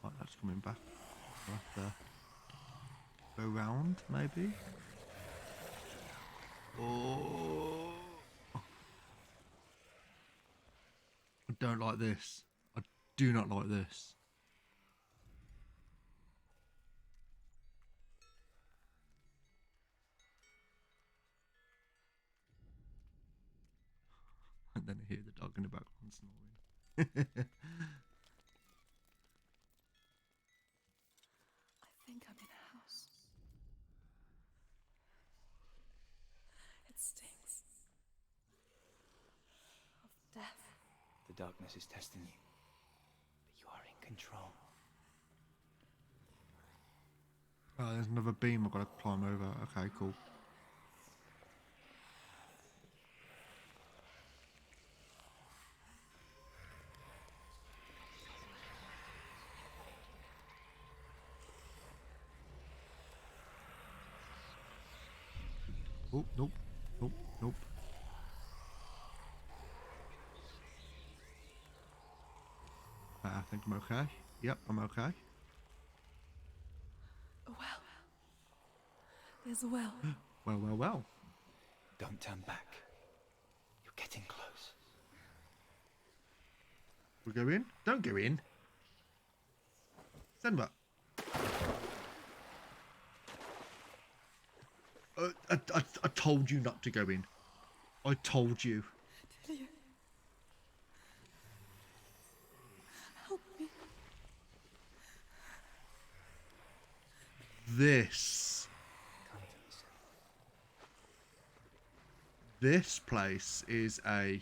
Right, that's coming back. We'll have to go round, maybe. Oh, I don't like this. I do not like this. And then I hear the dog in the background snoring. I think I'm in a house. It stinks of death. The darkness is testing you, but you are in control. Oh, there's another beam I've got to climb over. Okay, cool. Oh, nope. Nope, nope. I think I'm okay. Yep, I'm okay. A well. There's a well. Well, well, well. Don't turn back. You're getting close. We go in? Don't go in. Senua. I told you not to go in. I told you. Dillian. Help me. This place is a...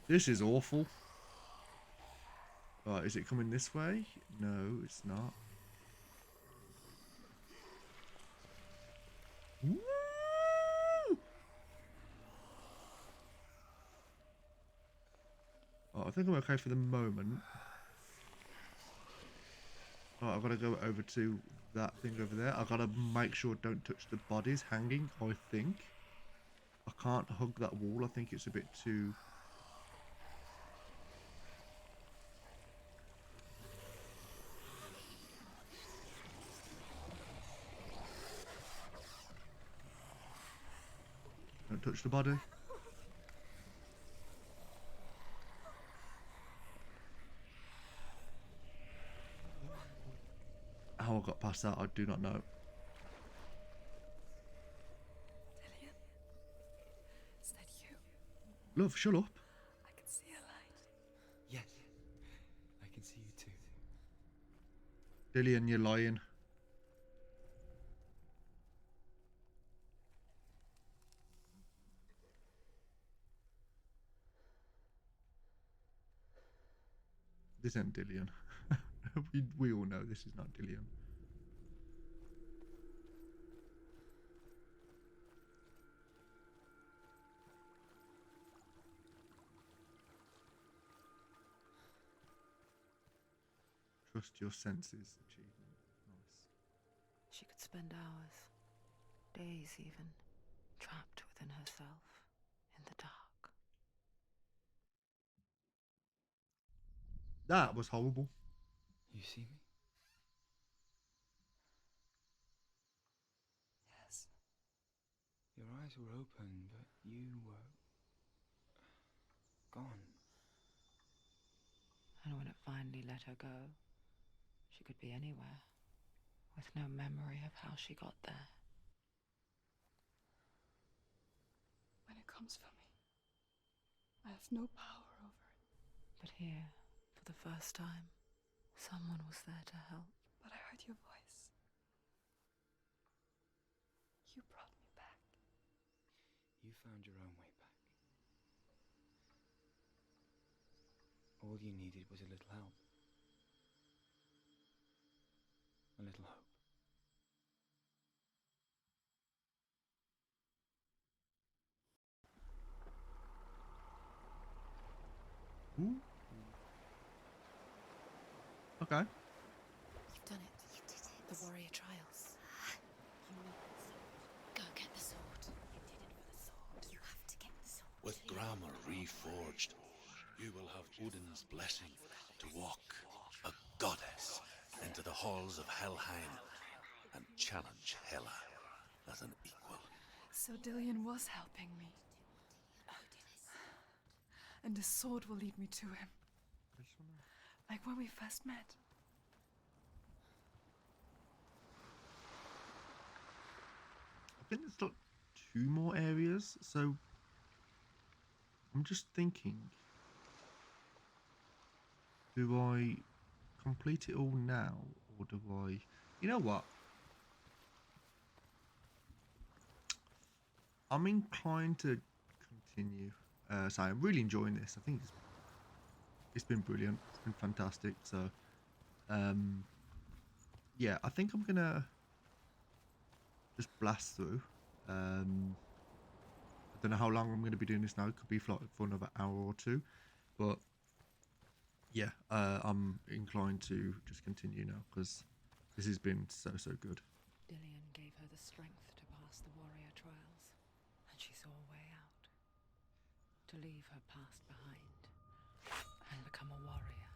This is awful. Right, is it coming this way? No, it's not. Woo! Oh, I think I'm okay for the moment. Oh, I've got to go over to that thing over there. I've got to make sure I don't touch the bodies hanging, I think. I can't hug that wall. I think it's a bit too... Don't touch the body. How I got past that, I do not know. Dillian? Is that you? Love, shut up. I can see a light. Yes, I can see you too. Dillian, you're lying. This ain't Dillian. we all know this is not Dillian. Trust your senses. Achievement. Nice. She could spend hours, days even, trapped within herself, in the dark. That was horrible. You see me? Yes. Your eyes were open, but you were gone. And when it finally let her go, she could be anywhere, with no memory of how she got there. When it comes for me, I have no power over it. But here, for the first time, someone was there to help. But I heard your voice. You brought me back. You found your own way back. All you needed was a little help. A little hope. Ooh. Okay. You've done it. You did it. The warrior trials. You need the sword. Go get the sword. You did it for the sword. You have to get the sword. With grammar reforged, you will have Odin's blessing to walk, a goddess, into the halls of Helheim and challenge Hela as an equal. So Dillian was helping me. And the sword will lead me to him. Like when we first met. I think there's like 2 more areas, so I'm just thinking, do I complete it all now, or do I... You know what? I'm inclined to continue. So I'm really enjoying this. I think it's been brilliant. It's been fantastic. So, yeah, I think I'm gonna just blast through. I don't know how long I'm gonna be doing this now. It could be for another hour or two, but yeah, I'm inclined to just continue now because this has been so good. Dillian gave her the strength to pass the warrior trials, and she saw a way out. To leave her past behind and become a warrior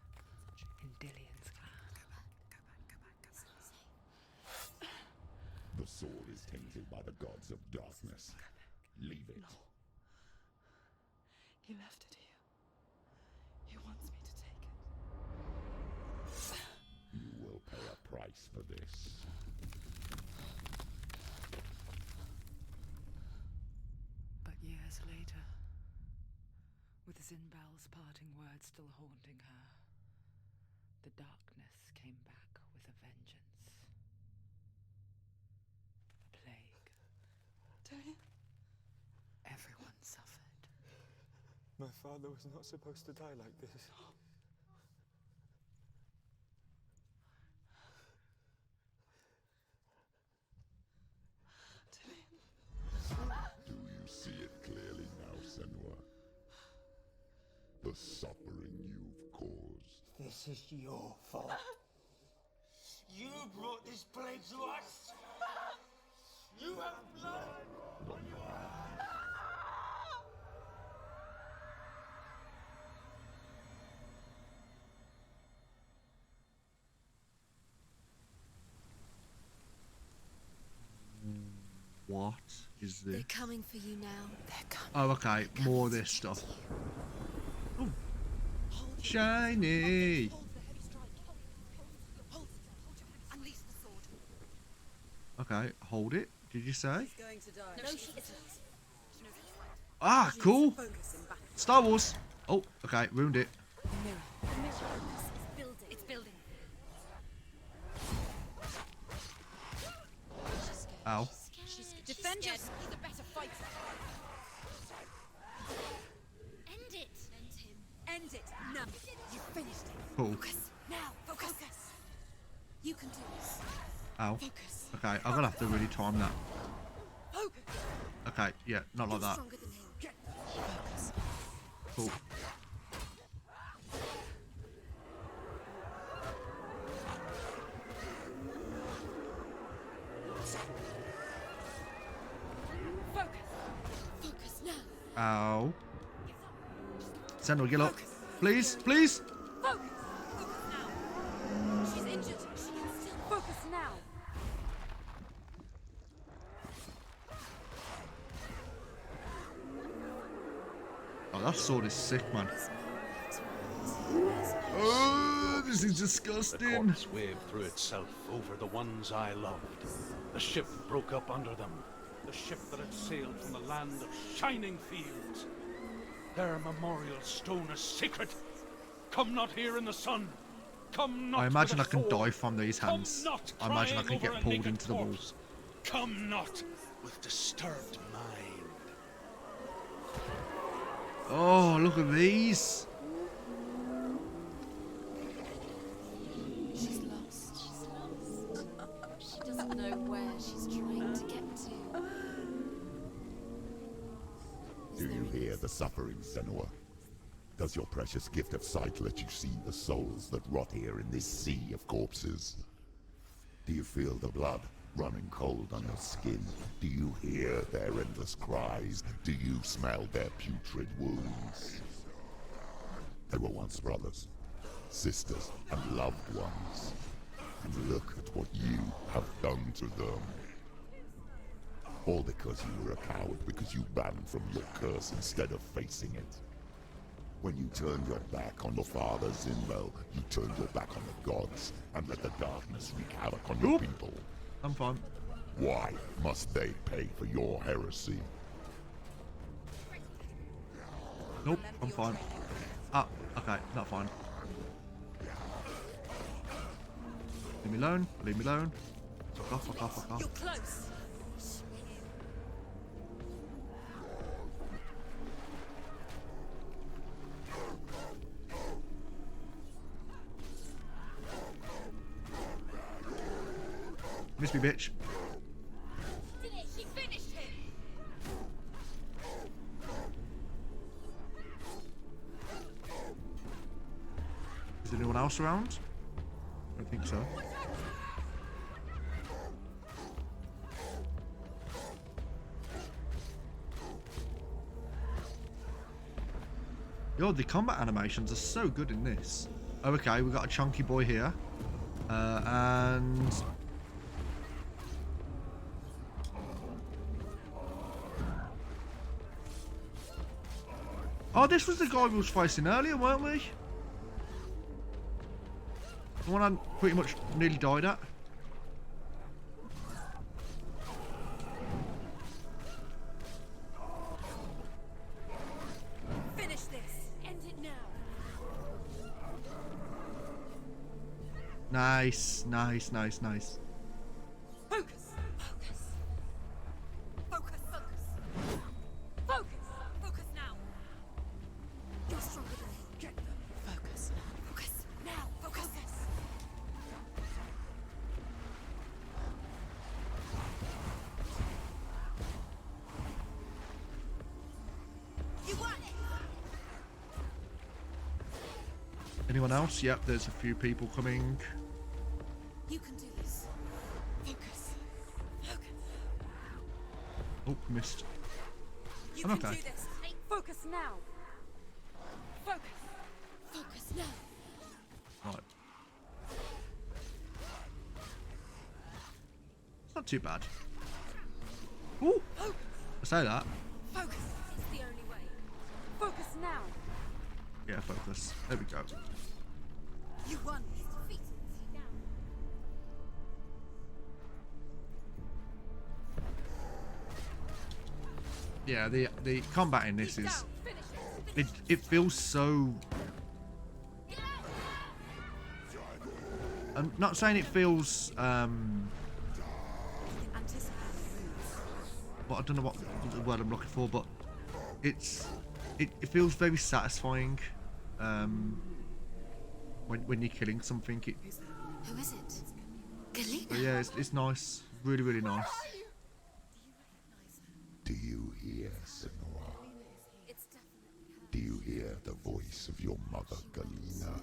in Dillian's clan. Go back. It's not safe. The sword is tainted by the gods of darkness. Leave it. No. He left it here. He wants me to take it. You will pay a price for this. But years later, with Zinbal's parting words still haunting her, the darkness came back with a vengeance. A plague. Dillian? Everyone suffered. My father was not supposed to die like this. Do you see it clearly now, Senua? The suffering you've caused. This is your fault. You brought this plague to us. You have blood on your hands. What is this? They're coming for you now. They're coming. Oh, okay. More of this stuff. Oh, shiny. Okay, hold it. Did you say? No, she isn't. Ah, cool. Star Wars. Oh, okay. Ruined it. It's building. It's building. Ow. Defend yourself. He's a better fighter. End it. End him. End it. No. You finished it. Cool. Focus. Now. Focus. You can do this. Ow. Focus. Okay, I'm gonna have to really time that. Focus. Okay, yeah, not like You're that. stronger than him. Focus. Cool. Focus now. Ow. Senua, get up. Please, please. Focus. Focus now. She's injured. She can still focus now. Oh, that sword is sick, man. Oh, this is The disgusting. corpse waved through itself over the ones I loved. The ship broke up under them. The ship that had sailed from the land of shining fields. Their memorial stone is sacred. Come not here in the sun. Come not. I imagine I with a can sword. die from these Come hands. not I imagine I crying can over get a pulled naked into the corpse. walls. Come not with disturbed mind. Oh, look at these. She's lost. She's lost. She doesn't know where she's trying to get to. Do you hear the suffering, Senua? Does your precious gift of sight let you see the souls that rot here in this sea of corpses? Do you feel the blood running cold on your skin? Do you hear their endless cries? Do you smell their putrid wounds? They were once brothers, sisters, and loved ones. And look at what you have done to them. All because you were a coward, because you ran from your curse instead of facing it. When you turned your back on your father, Zinlo, you turned your back on the gods and let the darkness wreak havoc on your people. I'm fine. Why must they pay for your heresy? Nope, I'm fine. Ah, okay, not fine. Leave me alone, leave me alone. Fuck off, fuck off, fuck off. You're close. Miss me, bitch. Did it? She finished him. Is there anyone else around? I don't think so. Yo, the combat animations are so good in this. Oh, okay, we got a chunky boy here. And... Oh, this was the guy we was facing earlier, weren't we? The one I pretty much nearly died at. Finish this. End it now. Nice, nice, nice, nice. Focus. Focus. Focus. Focus. Focus. Focus now. You're stronger than him. Get them. Focus now. Focus now. Focus. You won it. Anyone else? Yep, there's a few people coming. You can do this. Focus. Focus. Oh, missed. You I'm can okay. do this. Focus now. Focus. Focus now. Right. It's not too bad. Ooh! I say that. Focus. It's the only way. Focus now. Yeah, focus. There we go. You won. He's defeated. Down. Yeah, the combat in this is it feels so. I'm not saying it feels but I don't know what the word I'm looking for, but it feels very satisfying when you're killing something. Who is it? Galina? But yeah, it's nice, really really nice. Do you hear, Senua? Do you hear the voice of your mother, Galina?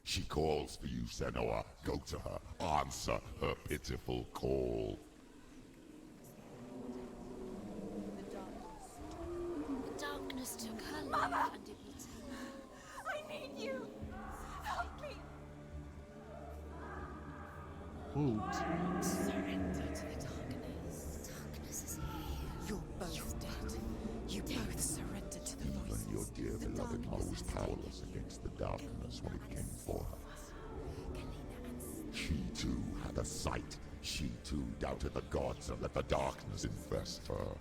She calls for you, Senua. Go to her. Answer her pitiful call. The darkness took her life and it will take me. I need you. Help me. Ooh. Surrender to the darkness. The darkness is here. You're both dead. You both surrendered to the Even voices. your dear beloved was powerless against the darkness when it came for her. She too had a sight. She too doubted the gods and let the darkness infest her.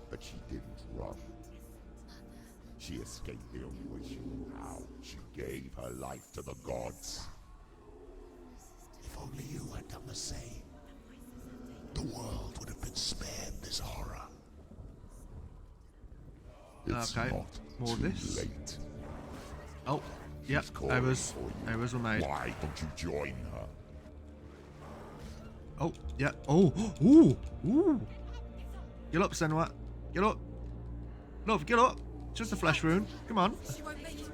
But she didn't run. She escaped the only way she knew how. She gave her life to the gods. If only you had done the same, the world would have been spared this horror. It's Okay, not more of too this. late. Oh, yep, She's calling errors for you. were made. Why don't you join her? Oh, yeah. Oh, ooh, ooh. Get up, Senua. Get up. Love, get up. Just a flesh wound. Come on. She won't make it.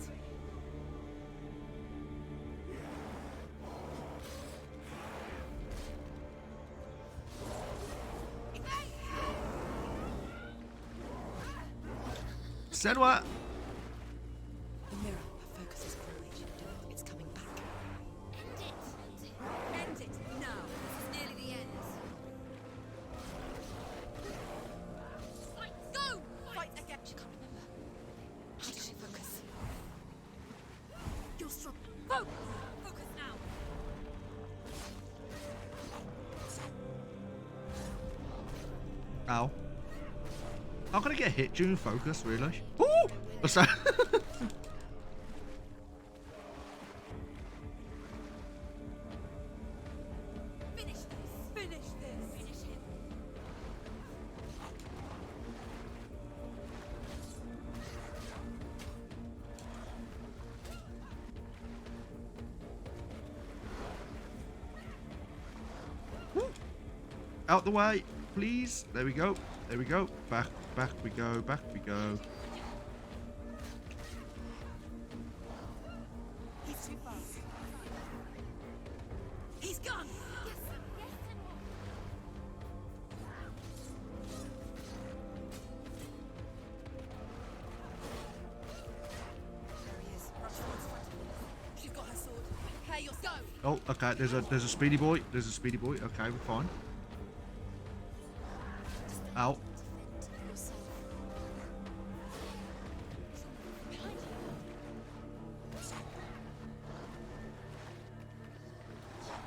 Senua. The mirror. Her focus is gone. It's coming back. End it. End it now. This is nearly the end. Fight. Go. Fight again. She can't remember. How did she focus? You're strong. Focus. Focus now. Ow. How can I get hit during focus, really? Ooh! What's that? Finish this. Finish this. Finish him. Out the way, please. There we go. There we go. Back we go. Back we go. He's too fast. He's gone. Yes. Yes, There he is. Rush towards front of him. She's got her sword. Prepare your go. Oh, okay. There's a speedy boy. There's a speedy boy. Okay, we're fine. Out. defend yourself. Behind you.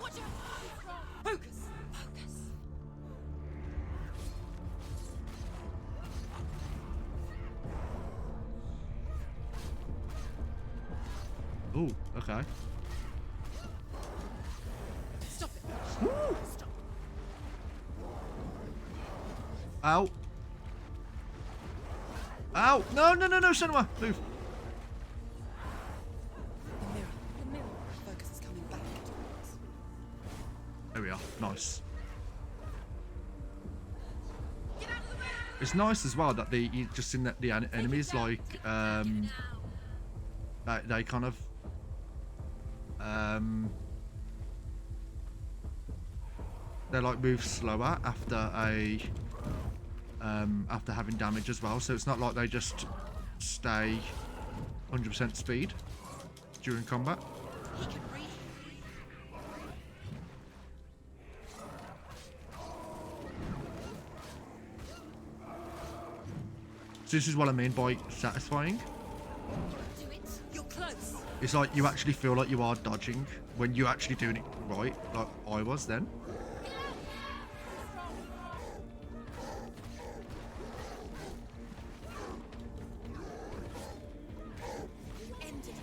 Watch out. Focus. Focus. Oh, okay. Stop it. Stop. Ow. Ow. No, Senua. Move. The mirror. The mirror. Focus is coming back towards. There we are. Nice. Get out of the way. It's nice as well that you just seen that the enemies like they kind of they like move slower after after having damage as well, so it's not like they just stay 100% speed during combat. He can breathe. this is what I mean by satisfying. Do it. You're close. It's like you actually feel like you are dodging when you're actually doing it right, like I was then. Ended it.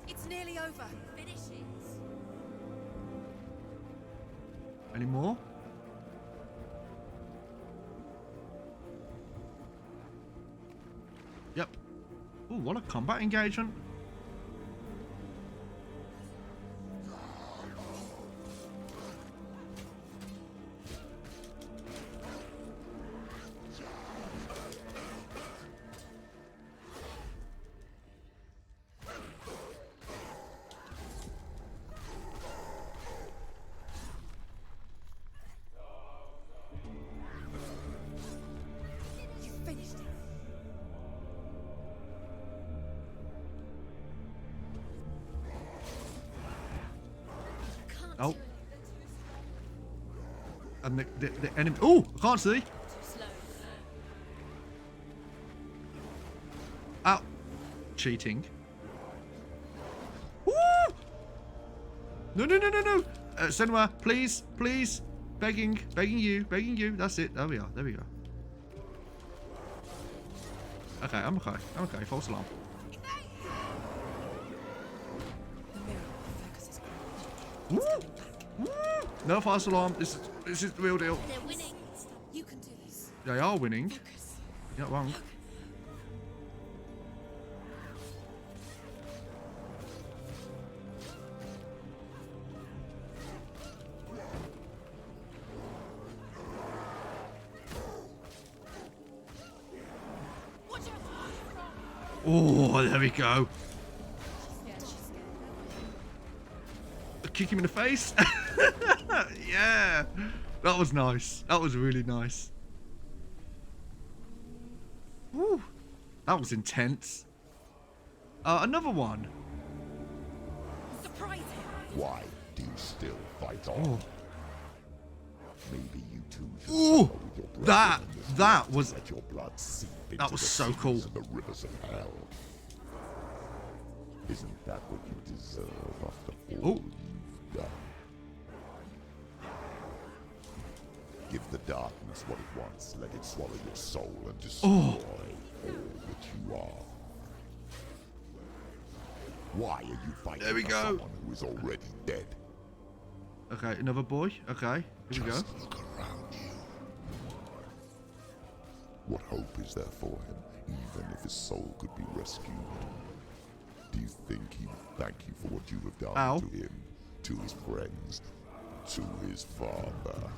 It's nearly over. Finish it. Any more? Yep. Oh, what a combat engagement. You finished it. Can't Oh. do it. And the enemy. Oh, I can't see. Too slow. Ow. Cheating. Woo! No, no, no, no, no. Senua, please, please. Begging you, begging you. That's it. There we are. There we go. Okay, I'm okay. I'm okay. False alarm. The mirror focuses Woo! Woo! No false alarm. This is the real deal. They're winning. You can do this. They are winning. Focus. You're not wrong. Watch out. Oh, there we go. Yeah, she's scared. Kick him in the face. Yeah. That was nice. That was really nice. Woo. That was intense. Another one. Surprise him. Why do you still fight on? Oh. Maybe you two should Ooh, suffer with your blood that- in this that world to was- let your blood seep into that was the so seas cool. and the rivers of hell. Isn't that what you deserve after all Oh. you've done? Give the darkness what it wants. Let it swallow your soul and destroy all that you are. Why are you fighting There we for go. someone who is already dead? Okay, another boy. Okay, here we go. Just look around you. What hope is there for him, even if his soul could be rescued? Do you think he would thank you for what you have done Ow. to him, to his friends, to his father?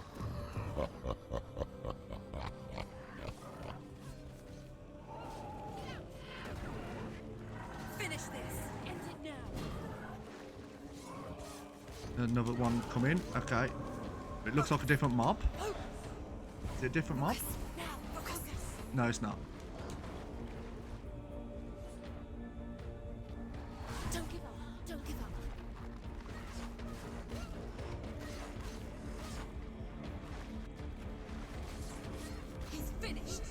Finish this. End it now. Another one come in. Okay. It looks like a different mob. Is it a different mob? Now, focus. No, it's not. Don't give up. Don't give up. He's finished.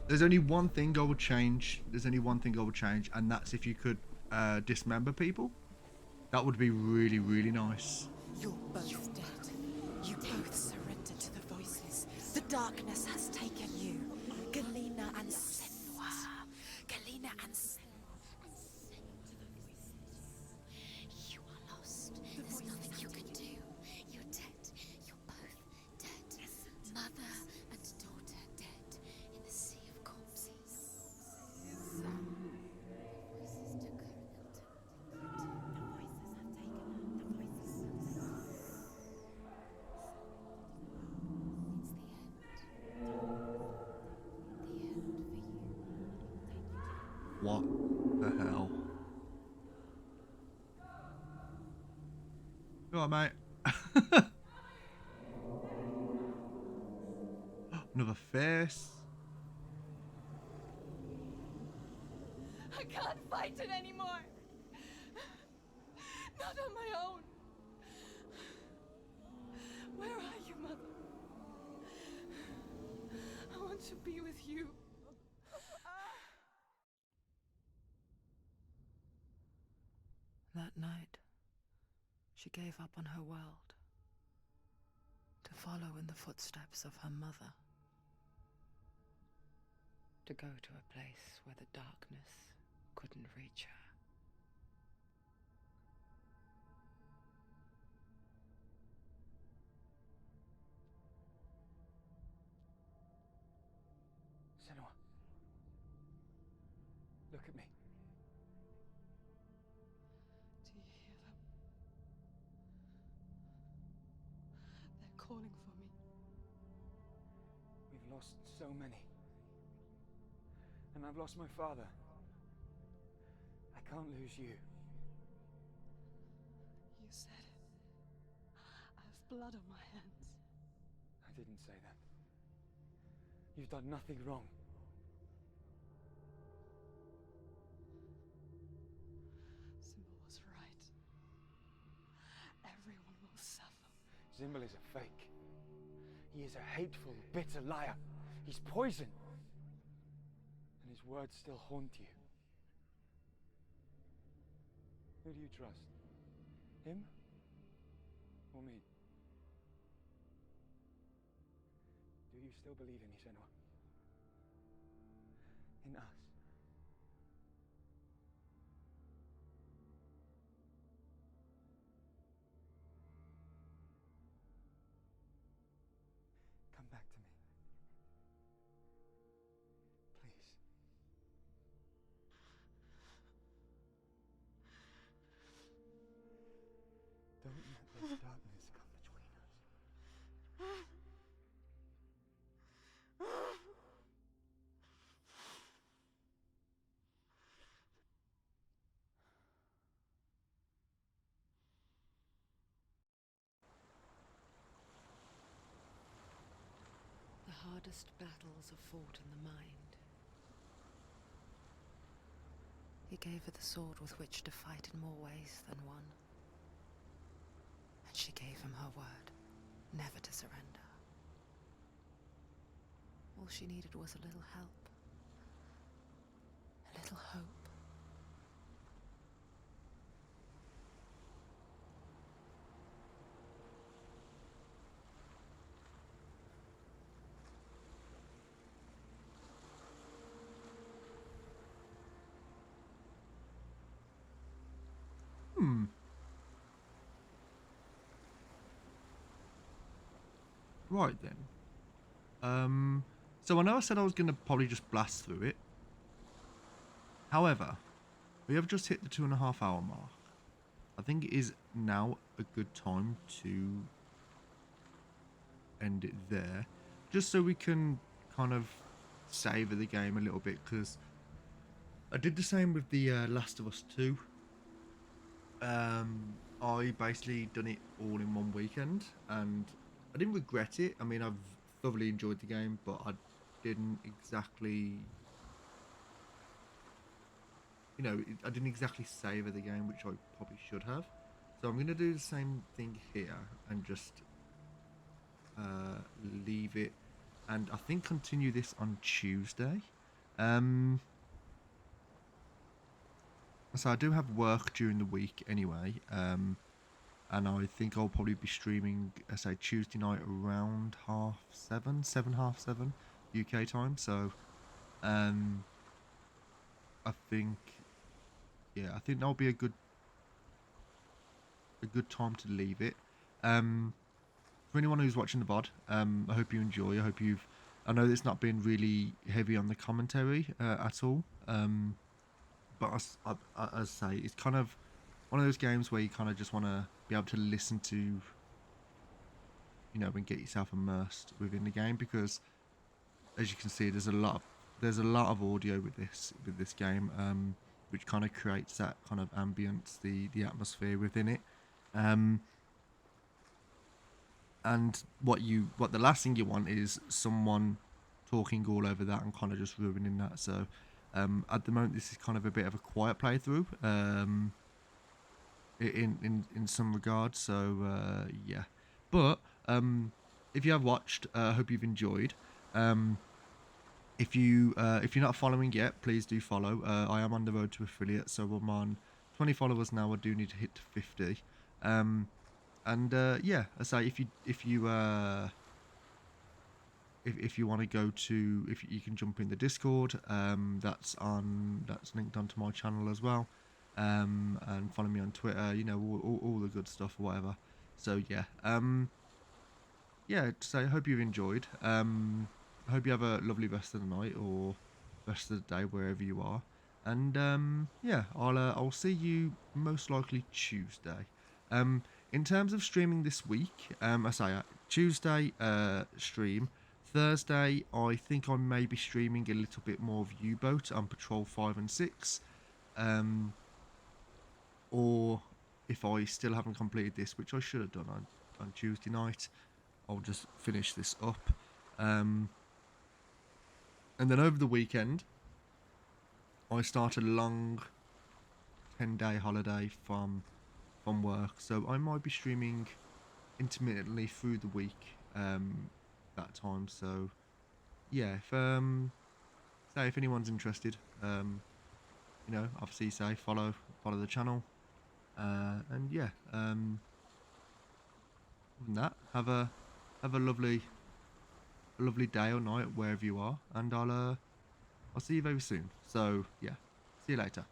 There's only one thing I would change. There's only one thing I would change, and that's if you could dismember people. That would be really, really nice. You're both dead. You both surrendered to the voices. The darkness has taken you. Galena and Senua. Galena and Senua. You are lost. There's nothing you can do. You're dead. You're both dead. Mother and daughter dead in the sea of corpses. Voices took her and What the hell? You alright, mate? Another face. I can't fight it anymore. Not on my own. Where are you, Mother? I want to be with you. That night, she gave up on her world to follow in the footsteps of her mother, to go to a place where the darkness couldn't reach her. Senua. Look at me. Do you hear them? They're calling for me. We've lost so many. And I've lost my father. I can't lose you. You said it. I have blood on my hands. I didn't say that. You've done nothing wrong. Symbol was right. Everyone will suffer. Zimbel is a fake. He is a hateful, bitter liar. He's poison. And his words still haunt you. Who do you trust? Him? Or me? Do you still believe in me, Senua? In us? Come back to me. Please. Don't let this darkness come between us. The hardest battles are fought in the mind. He gave her the sword with which to fight in more ways than one. And she gave him her word, never to surrender. All she needed was a little help, a little hope. Right then. So I know I said I was going to probably just blast through it. However, we have just hit the 2.5 hour mark. I think it is now a good time to end it there. Just so we can kind of savour the game a little bit. Because I did the same with the Last of Us 2. I basically done it all in one weekend. And I didn't regret it. I mean, I've thoroughly enjoyed the game, but I didn't exactly, I didn't exactly savour the game, which I probably should have. So I'm going to do the same thing here and just leave it, and I think continue this on Tuesday. So I do have work during the week anyway, and I think I'll probably be streaming, say, Tuesday night around 7:30 UK time. So, I think, yeah, I think that'll be a good time to leave it. For anyone who's watching the VOD, I hope you enjoy. I know it's not been really heavy on the commentary at all. But as I say, it's kind of one of those games where you kind of just want to be able to listen to, and get yourself immersed within the game, because as you can see, there's a lot of audio with this game, which kind of creates that kind of ambience, the atmosphere within it. and what the last thing you want is someone talking all over that and kind of just ruining that. So at the moment, this is kind of a bit of a quiet playthrough. In some regards. So yeah, but if you have watched, I hope you've enjoyed. If you're not following yet, please do follow. I am on the road to affiliate, so I'm on 20 followers now. I do need to hit 50. And yeah, I say if you want to go to, if you can jump in the Discord, that's linked onto my channel as well, and follow me on Twitter, you know, all the good stuff or whatever. So yeah, yeah, so I hope you've enjoyed. I hope you have a lovely rest of the night or rest of the day wherever you are, and yeah, I'll see you most likely Tuesday. In terms of streaming this week, I say Tuesday stream. Thursday, I think I may be streaming a little bit more of U-Boat on Patrol 5 and 6. Or if I still haven't completed this, which I should have done on Tuesday night, I'll just finish this up. And then over the weekend, I start a long 10-day holiday from work. So I might be streaming intermittently through the week that time. So yeah, if anyone's interested, you know, obviously follow the channel, and yeah, other than that, have a lovely day or night wherever you are, and I'll see you very soon. So yeah, see you later.